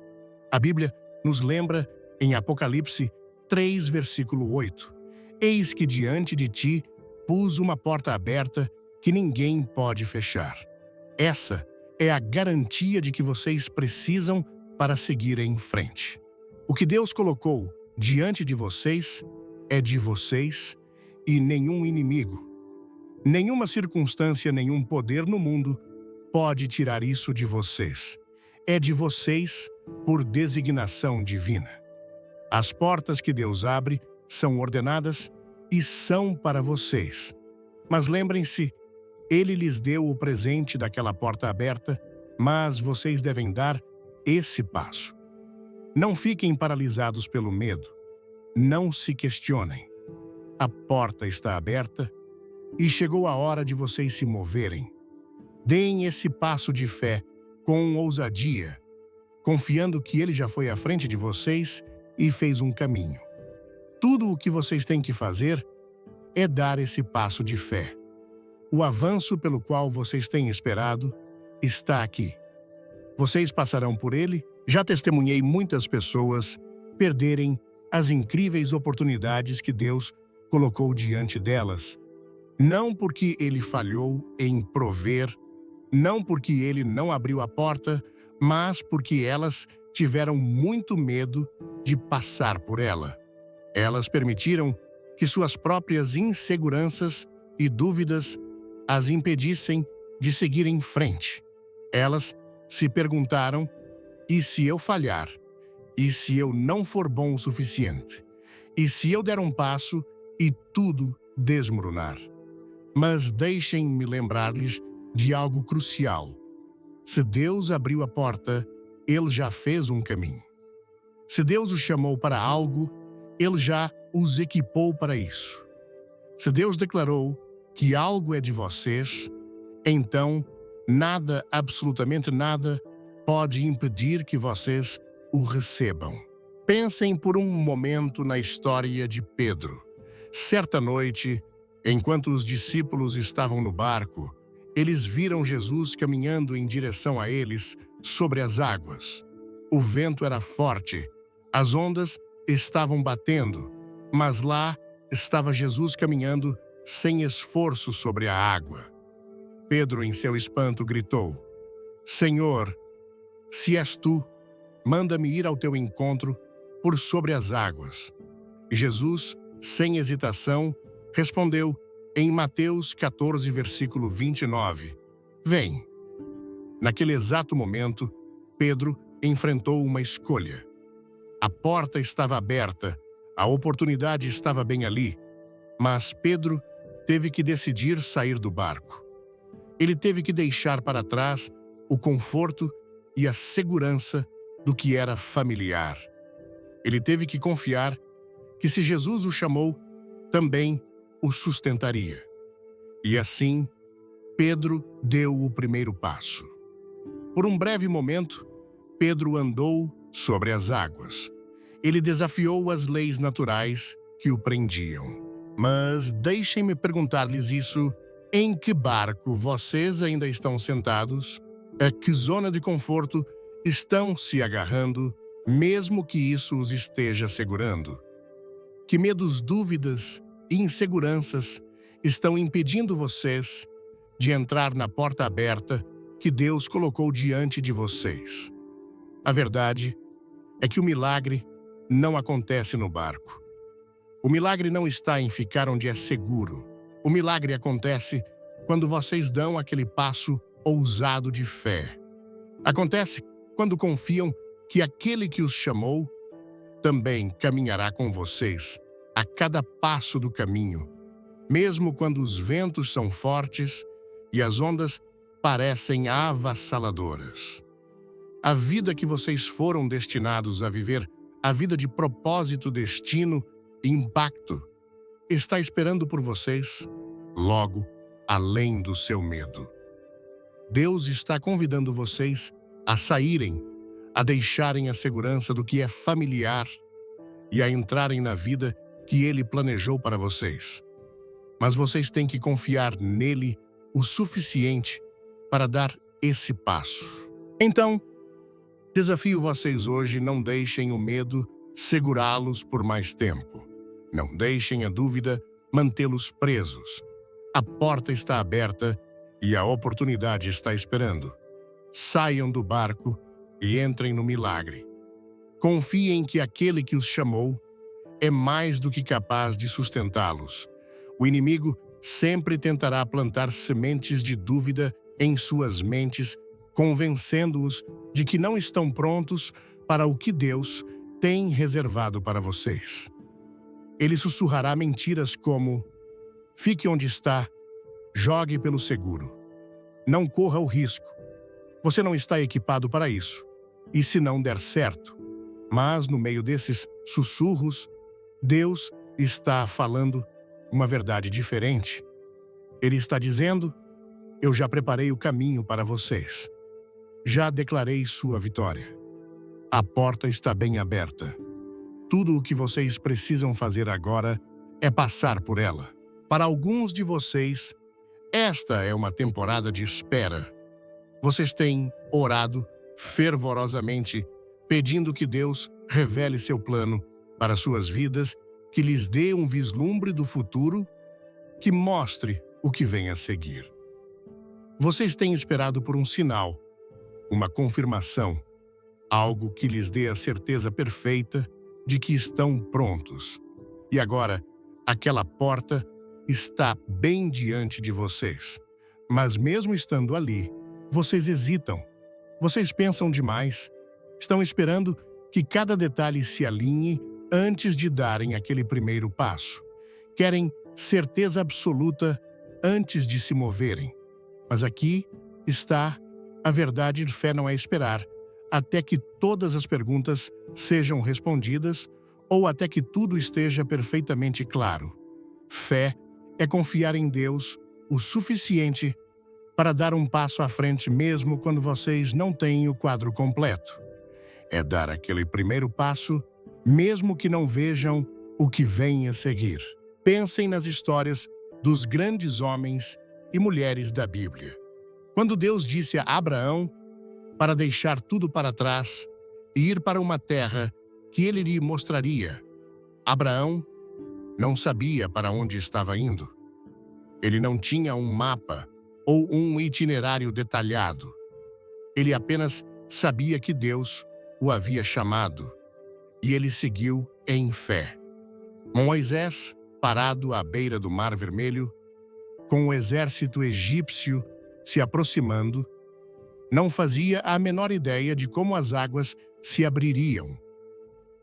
A: A Bíblia nos lembra em Apocalipse 3, versículo 8: Eis que diante de ti pus uma porta aberta que ninguém pode fechar. Essa é a garantia de que vocês precisam para seguir em frente. O que Deus colocou diante de vocês é de vocês e nenhum inimigo, nenhuma circunstância, nenhum poder no mundo pode tirar isso de vocês. É de vocês por designação divina. As portas que Deus abre são ordenadas e são para vocês. Mas lembrem-se, Ele lhes deu o presente daquela porta aberta, mas vocês devem dar esse passo. Não fiquem paralisados pelo medo. Não se questionem. A porta está aberta e chegou a hora de vocês se moverem. Deem esse passo de fé com ousadia, confiando que Ele já foi à frente de vocês e fez um caminho. Tudo o que vocês têm que fazer é dar esse passo de fé. O avanço pelo qual vocês têm esperado está aqui. Vocês passarão por ele. Já testemunhei muitas pessoas perderem as incríveis oportunidades que Deus colocou diante delas, não porque Ele falhou em prover, não porque Ele não abriu a porta, mas porque elas tiveram muito medo de passar por ela. Elas permitiram que suas próprias inseguranças e dúvidas as impedissem de seguir em frente. Elas se perguntaram: e se eu falhar? E se eu não for bom o suficiente? E se eu der um passo e tudo desmoronar? Mas deixem-me lembrar-lhes de algo crucial. Se Deus abriu a porta, Ele já fez um caminho. Se Deus os chamou para algo, Ele já os equipou para isso. Se Deus declarou que algo é de vocês, então nada, absolutamente nada, pode impedir que vocês o recebam. Pensem por um momento na história de Pedro. Certa noite, enquanto os discípulos estavam no barco, eles viram Jesus caminhando em direção a eles sobre as águas. O vento era forte, as ondas estavam batendo, mas lá estava Jesus caminhando sem esforço sobre a água. Pedro, em seu espanto, gritou: Senhor, se és tu, manda-me ir ao teu encontro por sobre as águas. E Jesus, sem hesitação, respondeu em Mateus 14, versículo 29, Vem. Naquele exato momento, Pedro enfrentou uma escolha. A porta estava aberta, a oportunidade estava bem ali, mas Pedro teve que decidir sair do barco. Ele teve que deixar para trás o conforto e a segurança do que era familiar. Ele teve que confiar que se Jesus o chamou, também o sustentaria. E assim, Pedro deu o primeiro passo. Por um breve momento, Pedro andou sobre as águas. Ele desafiou as leis naturais que o prendiam. Mas deixem-me perguntar-lhes isso: em que barco vocês ainda estão sentados? A que zona de conforto estão se agarrando, mesmo que isso os esteja segurando? Que medos, dúvidas e inseguranças estão impedindo vocês de entrar na porta aberta que Deus colocou diante de vocês? A verdade é que o milagre não acontece no barco. O milagre não está em ficar onde é seguro. O milagre acontece quando vocês dão aquele passo ousado de fé. Acontece quando confiam que aquele que os chamou também caminhará com vocês a cada passo do caminho, mesmo quando os ventos são fortes e as ondas parecem avassaladoras. A vida que vocês foram destinados a viver, a vida de propósito, destino e impacto, está esperando por vocês, logo, além do seu medo. Deus está convidando vocês a saírem, a deixarem a segurança do que é familiar e a entrarem na vida que Ele planejou para vocês. Mas vocês têm que confiar nele o suficiente para dar esse passo. Então, desafio vocês hoje: não deixem o medo segurá-los por mais tempo. Não deixem a dúvida mantê-los presos. A porta está aberta e a oportunidade está esperando. Saiam do barco e entrem no milagre. Confiem que aquele que os chamou é mais do que capaz de sustentá-los. O inimigo sempre tentará plantar sementes de dúvida em suas mentes, convencendo-os de que não estão prontos para o que Deus tem reservado para vocês. Ele sussurrará mentiras como: fique onde está, jogue pelo seguro. Não corra o risco. Você não está equipado para isso. E se não der certo? Mas no meio desses sussurros, Deus está falando uma verdade diferente. Ele está dizendo: eu já preparei o caminho para vocês. Já declarei sua vitória. A porta está bem aberta. Tudo o que vocês precisam fazer agora é passar por ela. Para alguns de vocês, esta é uma temporada de espera. Vocês têm orado fervorosamente, pedindo que Deus revele seu plano para suas vidas, que lhes dê um vislumbre do futuro, que mostre o que vem a seguir. Vocês têm esperado por um sinal, uma confirmação, algo que lhes dê a certeza perfeita de que estão prontos. E agora, aquela porta está bem diante de vocês. Mas mesmo estando ali, vocês hesitam. Vocês pensam demais. Estão esperando que cada detalhe se alinhe antes de darem aquele primeiro passo. Querem certeza absoluta antes de se moverem. Mas aqui está a verdade: de fé não é esperar até que todas as perguntas sejam respondidas ou até que tudo esteja perfeitamente claro. Fé é confiar em Deus o suficiente para dar um passo à frente mesmo quando vocês não têm o quadro completo. É dar aquele primeiro passo mesmo que não vejam o que vem a seguir. Pensem nas histórias dos grandes homens e mulheres da Bíblia. Quando Deus disse a Abraão para deixar tudo para trás e ir para uma terra que ele lhe mostraria, Abraão não sabia para onde estava indo. Ele não tinha um mapa ou um itinerário detalhado. Ele apenas sabia que Deus o havia chamado, e ele seguiu em fé. Moisés, parado à beira do Mar Vermelho, com o exército egípcio se aproximando, não fazia a menor ideia de como as águas se abririam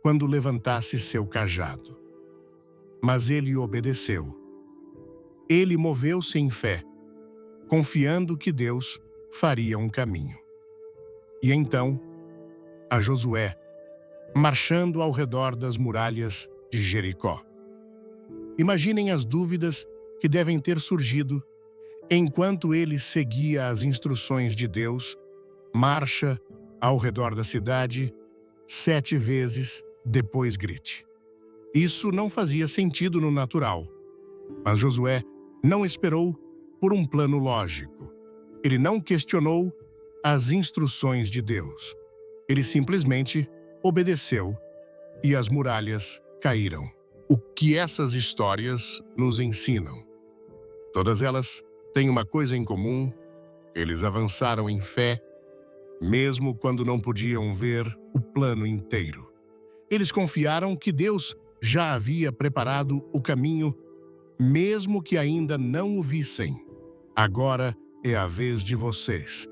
A: quando levantasse seu cajado. Mas ele obedeceu. Ele moveu-se em fé, confiando que Deus faria um caminho. E então, a Josué, marchando ao redor das muralhas de Jericó. Imaginem as dúvidas que devem ter surgido enquanto ele seguia as instruções de Deus, marcha ao redor da cidade 7 vezes, depois grite. Isso não fazia sentido no natural, mas Josué não esperou por um plano lógico. Ele não questionou as instruções de Deus. Ele simplesmente obedeceu e as muralhas caíram. O que essas histórias nos ensinam? Todas elas têm uma coisa em comum: eles avançaram em fé, mesmo quando não podiam ver o plano inteiro. Eles confiaram que Deus já havia preparado o caminho, mesmo que ainda não o vissem. Agora é a vez de vocês.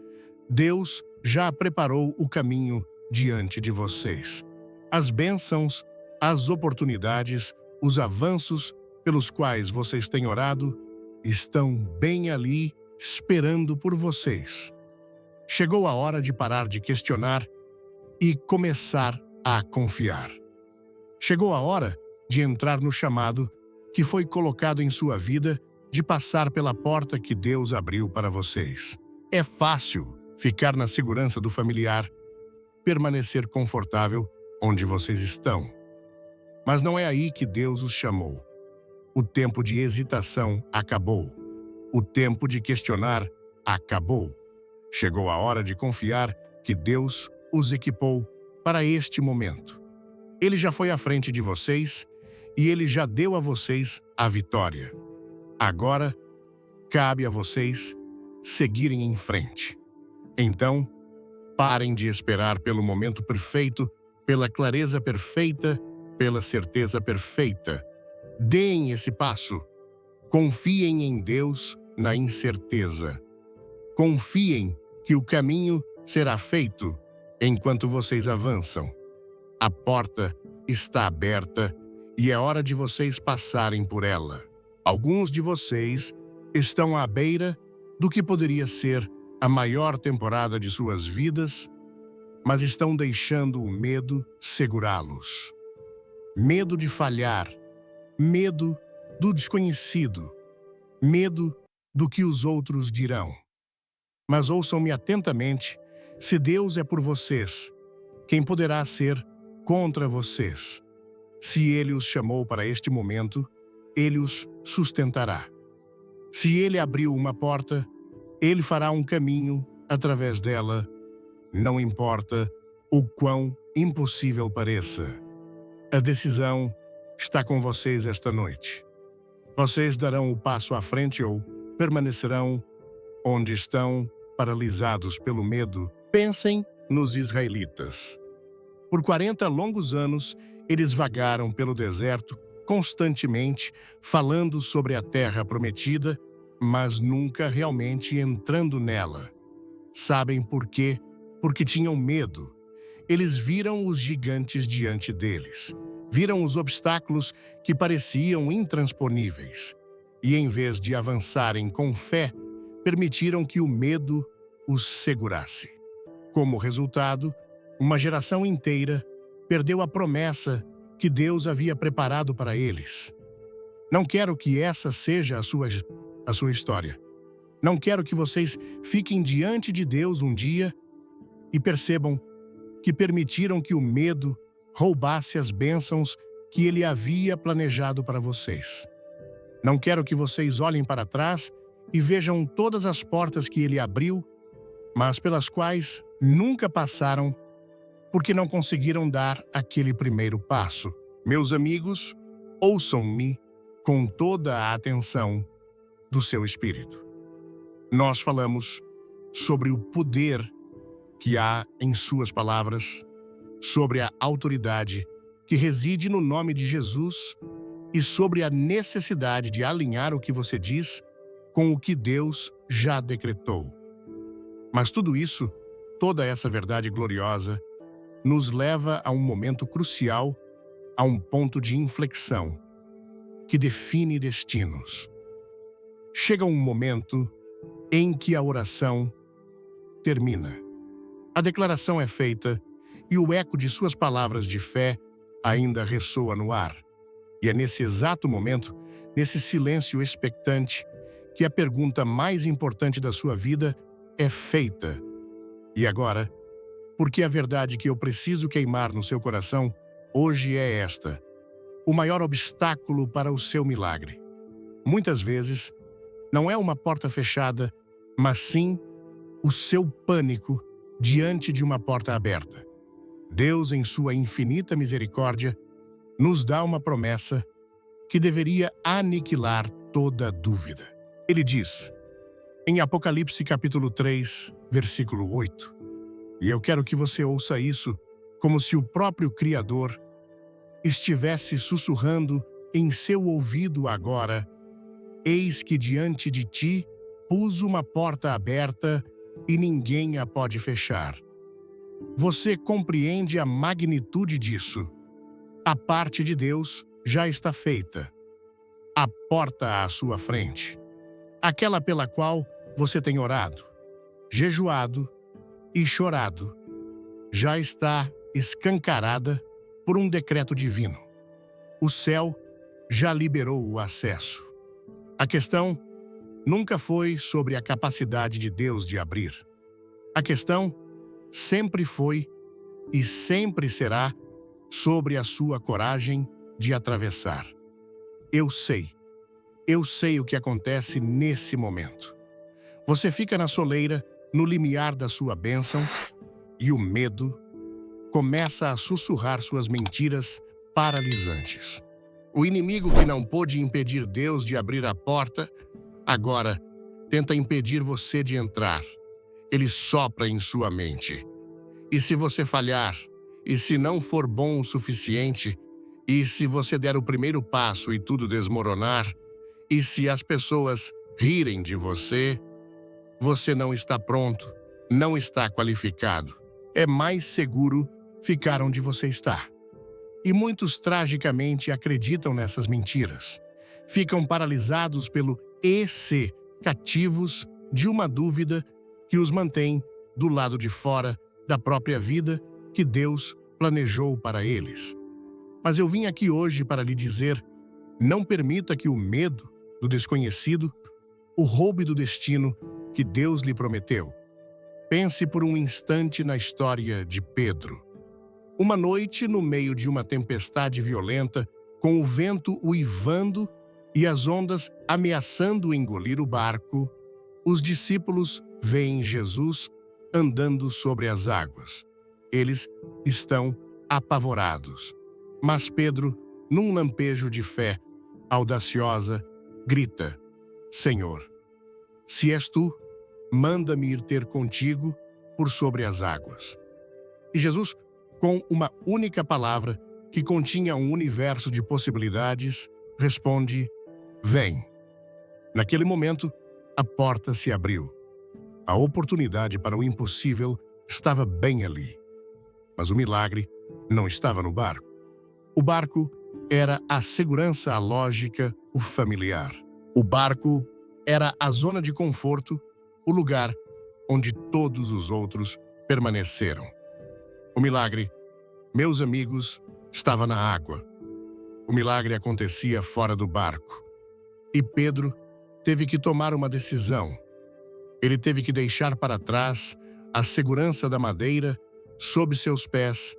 A: Deus já preparou o caminho diante de vocês. As bênçãos, as oportunidades, os avanços pelos quais vocês têm orado estão bem ali, esperando por vocês. Chegou a hora de parar de questionar e começar a confiar. Chegou a hora de entrar no chamado que foi colocado em sua vida, de passar pela porta que Deus abriu para vocês. É fácil ficar na segurança do familiar, permanecer confortável onde vocês estão. Mas não é aí que Deus os chamou. O tempo de hesitação acabou. O tempo de questionar acabou. Chegou a hora de confiar que Deus os equipou para este momento. Ele já foi à frente de vocês e ele já deu a vocês a vitória. Agora, cabe a vocês seguirem em frente. Então, parem de esperar pelo momento perfeito, pela clareza perfeita, pela certeza perfeita. Deem esse passo. Confiem em Deus na incerteza. Confiem que o caminho será feito enquanto vocês avançam. A porta está aberta e é hora de vocês passarem por ela. Alguns de vocês estão à beira do que poderia ser a maior temporada de suas vidas, mas estão deixando o medo segurá-los. Medo de falhar, medo do desconhecido, medo do que os outros dirão. Mas ouçam-me atentamente: se Deus é por vocês, quem poderá ser contra vocês? Se Ele os chamou para este momento, Ele os sustentará. Se Ele abriu uma porta, Ele fará um caminho através dela, não importa o quão impossível pareça. A decisão está com vocês esta noite. Vocês darão o passo à frente ou permanecerão onde estão, paralisados pelo medo. Pensem nos israelitas. Por 40 longos anos, eles vagaram pelo deserto, constantemente falando sobre a terra prometida, mas nunca realmente entrando nela. Sabem por quê? Porque tinham medo. Eles viram os gigantes diante deles. Viram os obstáculos que pareciam intransponíveis. E em vez de avançarem com fé, permitiram que o medo os segurasse. Como resultado, uma geração inteira perdeu a promessa que Deus havia preparado para eles. Não quero que essa seja a sua história. Não quero que vocês fiquem diante de Deus um dia e percebam que permitiram que o medo roubasse as bênçãos que Ele havia planejado para vocês. Não quero que vocês olhem para trás e vejam todas as portas que Ele abriu, mas pelas quais nunca passaram porque não conseguiram dar aquele primeiro passo. Meus amigos, ouçam-me com toda a atenção do seu espírito. Nós falamos sobre o poder que há em suas palavras, sobre a autoridade que reside no nome de Jesus e sobre a necessidade de alinhar o que você diz com o que Deus já decretou. Mas tudo isso, toda essa verdade gloriosa, nos leva a um momento crucial, a um ponto de inflexão que define destinos. Chega um momento em que a oração termina. A declaração é feita e o eco de suas palavras de fé ainda ressoa no ar. E é nesse exato momento, nesse silêncio expectante, que a pergunta mais importante da sua vida é feita. E agora, porque a verdade que eu preciso queimar no seu coração hoje é esta: o maior obstáculo para o seu milagre. Muitas vezes, não é uma porta fechada, mas sim o seu pânico diante de uma porta aberta. Deus, em sua infinita misericórdia, nos dá uma promessa que deveria aniquilar toda dúvida. Ele diz, em Apocalipse capítulo 3, versículo 8, e eu quero que você ouça isso como se o próprio Criador estivesse sussurrando em seu ouvido agora: eis que diante de ti pus uma porta aberta e ninguém a pode fechar. Você compreende a magnitude disso? A parte de Deus já está feita. A porta à sua frente, aquela pela qual você tem orado, jejuado e chorado, já está escancarada por um decreto divino. O céu já liberou o acesso. A questão nunca foi sobre a capacidade de Deus de abrir. A questão sempre foi e sempre será sobre a sua coragem de atravessar. Eu sei o que acontece nesse momento. Você fica na soleira, no limiar da sua bênção, e o medo começa a sussurrar suas mentiras paralisantes. O inimigo que não pôde impedir Deus de abrir a porta, agora tenta impedir você de entrar. Ele sopra em sua mente. E se você falhar, e se não for bom o suficiente, e se você der o primeiro passo e tudo desmoronar, e se as pessoas rirem de você, você não está pronto, não está qualificado. É mais seguro ficar onde você está. E muitos tragicamente acreditam nessas mentiras. Ficam paralisados pelo "e-se", cativos de uma dúvida que os mantém do lado de fora da própria vida que Deus planejou para eles. Mas eu vim aqui hoje para lhe dizer: não permita que o medo do desconhecido o roube do destino que Deus lhe prometeu. Pense por um instante na história de Pedro. Uma noite, no meio de uma tempestade violenta, com o vento uivando e as ondas ameaçando engolir o barco, os discípulos veem Jesus andando sobre as águas. Eles estão apavorados. Mas Pedro, num lampejo de fé audaciosa, grita: Senhor, se és tu, manda-me ir ter contigo por sobre as águas. E Jesus, com uma única palavra que continha um universo de possibilidades, responde: vem. Naquele momento, a porta se abriu. A oportunidade para o impossível estava bem ali. Mas o milagre não estava no barco. O barco era a segurança, a lógica, o familiar. O barco era a zona de conforto, o lugar onde todos os outros permaneceram. O milagre, meus amigos, estava na água. O milagre acontecia fora do barco. E Pedro teve que tomar uma decisão. Ele teve que deixar para trás a segurança da madeira sob seus pés,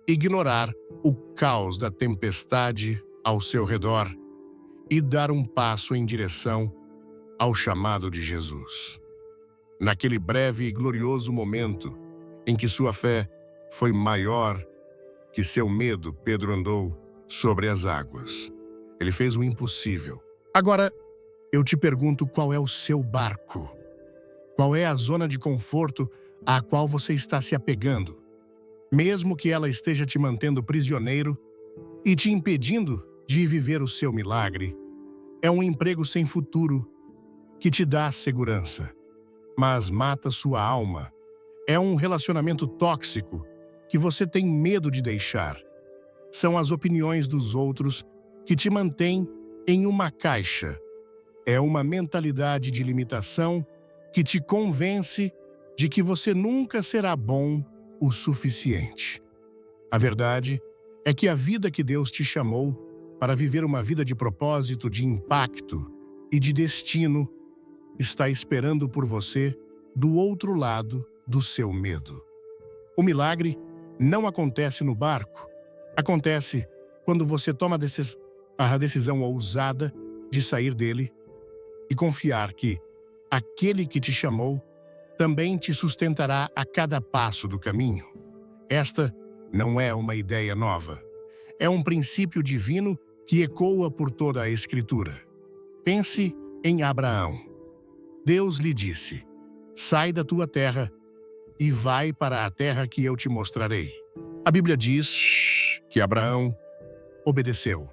A: ignorar o caos da tempestade ao seu redor e dar um passo em direção ao chamado de Jesus. Naquele breve e glorioso momento em que sua fé foi maior que seu medo, Pedro andou sobre as águas. Ele fez o impossível. Agora, eu te pergunto qual é o seu barco? Qual é a zona de conforto à qual você está se apegando? Mesmo que ela esteja te mantendo prisioneiro e te impedindo de viver o seu milagre, é um emprego sem futuro que te dá segurança, mas mata sua alma. É um relacionamento tóxico que você tem medo de deixar. São as opiniões dos outros que te mantêm em uma caixa. É uma mentalidade de limitação que te convence de que você nunca será bom o suficiente. A verdade é que a vida que Deus te chamou para viver uma vida de propósito, de impacto e de destino está esperando por você do outro lado do seu medo. O milagre não acontece no barco. Acontece quando você toma a decisão ousada de sair dele e confiar que aquele que te chamou também te sustentará a cada passo do caminho. Esta não é uma ideia nova. É um princípio divino que ecoa por toda a Escritura. Pense em Abraão. Deus lhe disse: sai da tua terra e vai para a terra que eu te mostrarei. A Bíblia diz que Abraão obedeceu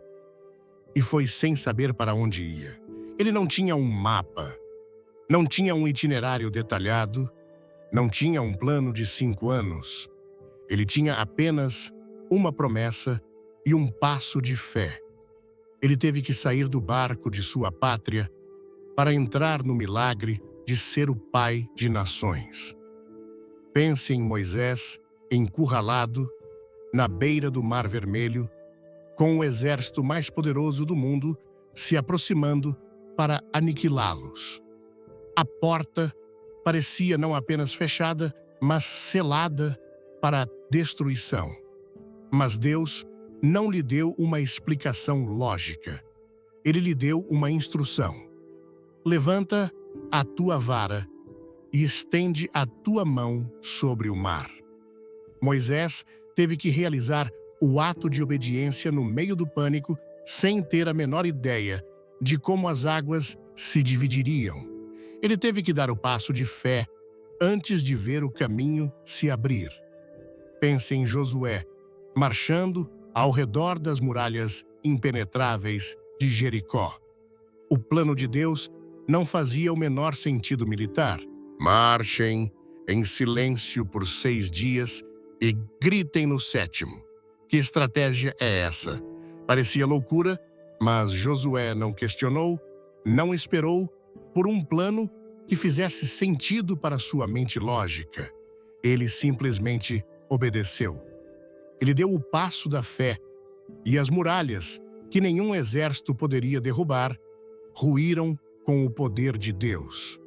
A: e foi sem saber para onde ia. Ele não tinha um mapa, não tinha um itinerário detalhado, não tinha um plano de 5 anos. Ele tinha apenas uma promessa e um passo de fé. Ele teve que sair do barco de sua pátria para entrar no milagre de ser o pai de nações. Pense em Moisés encurralado na beira do Mar Vermelho, com o exército mais poderoso do mundo se aproximando para aniquilá-los. A porta parecia não apenas fechada, mas selada para a destruição. Mas Deus não lhe deu uma explicação lógica. Ele lhe deu uma instrução. Levanta a tua vara e estende a tua mão sobre o mar. Moisés teve que realizar o ato de obediência no meio do pânico, sem ter a menor ideia de como as águas se dividiriam. Ele teve que dar o passo de fé antes de ver o caminho se abrir. Pense em Josué, marchando ao redor das muralhas impenetráveis de Jericó. O plano de Deus não fazia o menor sentido militar. Marchem em silêncio por 6 dias e gritem no 7º. Que estratégia é essa? Parecia loucura, mas Josué não questionou, não esperou por um plano que fizesse sentido para sua mente lógica. Ele simplesmente obedeceu. Ele deu o passo da fé, e as muralhas, que nenhum exército poderia derrubar, ruíram com o poder de Deus.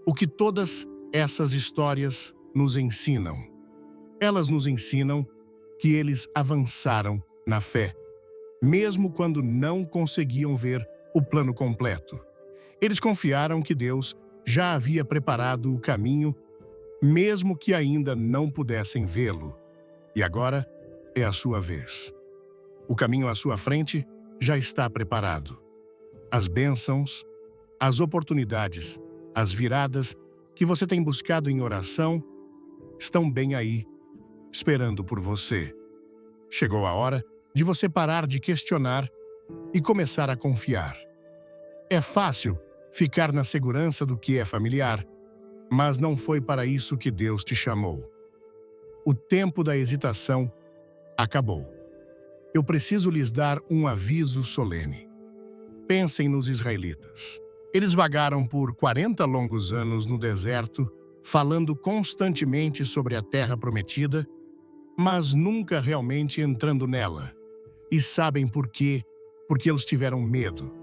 A: O que todas essas histórias nos ensinam? Elas nos ensinam que eles avançaram na fé, mesmo quando não conseguiam ver o plano completo. Eles confiaram que Deus já havia preparado o caminho, mesmo que ainda não pudessem vê-lo. E agora é a sua vez. O caminho à sua frente já está preparado. As bênçãos, as oportunidades, as viradas que você tem buscado em oração estão bem aí, esperando por você. Chegou a hora de você parar de questionar e começar a confiar. É fácil ficar na segurança do que é familiar, mas não foi para isso que Deus te chamou. O tempo da hesitação acabou. Eu preciso lhes dar um aviso solene. Pensem nos israelitas. Eles vagaram por 40 longos anos no deserto, falando constantemente sobre a terra prometida, mas nunca realmente entrando nela. E sabem por quê? Porque eles tiveram medo.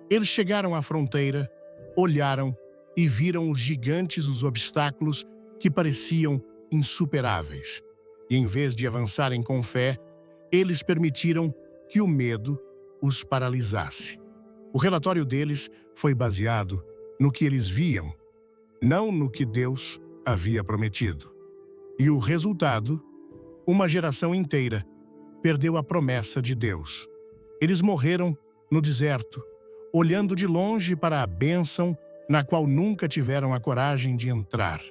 A: Eles chegaram à fronteira, olharam e viram os gigantes, os obstáculos que pareciam insuperáveis. E em vez de avançarem com fé, eles permitiram que o medo os paralisasse. O relatório deles foi baseado no que eles viam, não no que Deus havia prometido. E o resultado? Uma geração inteira perdeu a promessa de Deus. Eles morreram no deserto, olhando de longe para a bênção na qual nunca tiveram a coragem de entrar.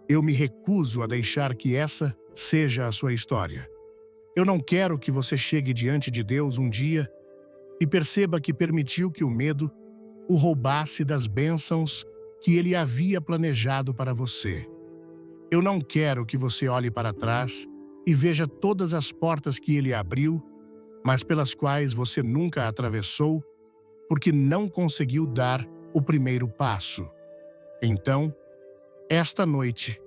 A: Eu me recuso a deixar que essa seja a sua história. Eu não quero que você chegue diante de Deus um dia e perceba que permitiu que o medo o roubasse das bênçãos que ele havia planejado para você. Eu não quero que você olhe para trás e veja todas as portas que ele abriu, mas pelas quais você nunca atravessou, porque não conseguiu dar o primeiro passo. Então, esta noite,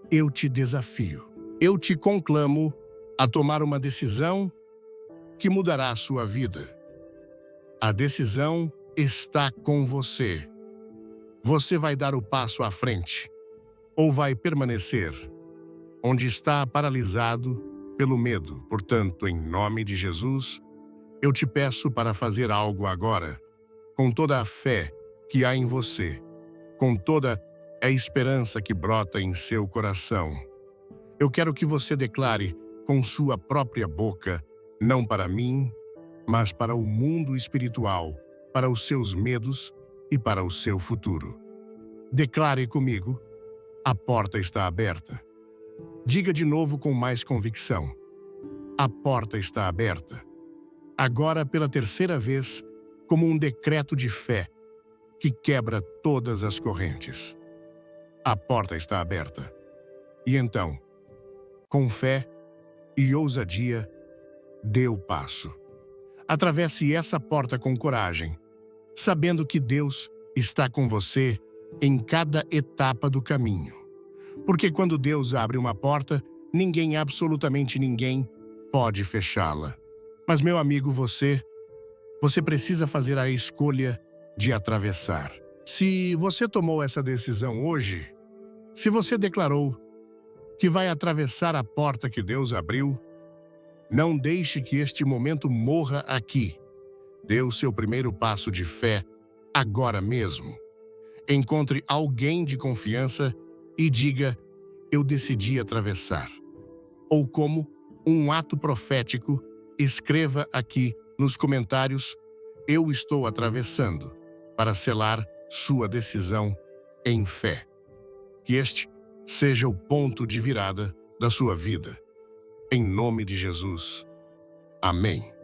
A: eu te desafio. Eu te conclamo a tomar uma decisão que mudará a sua vida. A decisão está com você. Você vai dar o passo à frente ou vai permanecer onde está paralisado pelo medo. Portanto, em nome de Jesus, eu te peço para fazer algo agora, com toda a fé que há em você, com toda a esperança que brota em seu coração. Eu quero que você declare com sua própria boca, não para mim, mas para o mundo espiritual, para os seus medos e para o seu futuro. Declare comigo: a porta está aberta. Diga de novo com mais convicção: a porta está aberta. Agora pela terceira vez, como um decreto de fé que quebra todas as correntes. A porta está aberta. E então, com fé e ousadia, dê o passo. Atravesse essa porta com coragem, sabendo que Deus está com você em cada etapa do caminho. Porque quando Deus abre uma porta, ninguém, absolutamente ninguém, pode fechá-la. Mas, meu amigo, você precisa fazer a escolha de atravessar. Se você tomou essa decisão hoje, se você declarou que vai atravessar a porta que Deus abriu, não deixe que este momento morra aqui. Dê o seu primeiro passo de fé agora mesmo. Encontre alguém de confiança e diga: eu decidi atravessar. Ou como um ato profético, escreva aqui nos comentários: eu estou atravessando, para selar sua decisão em fé. Que este seja o ponto de virada da sua vida. Em nome de Jesus. Amém.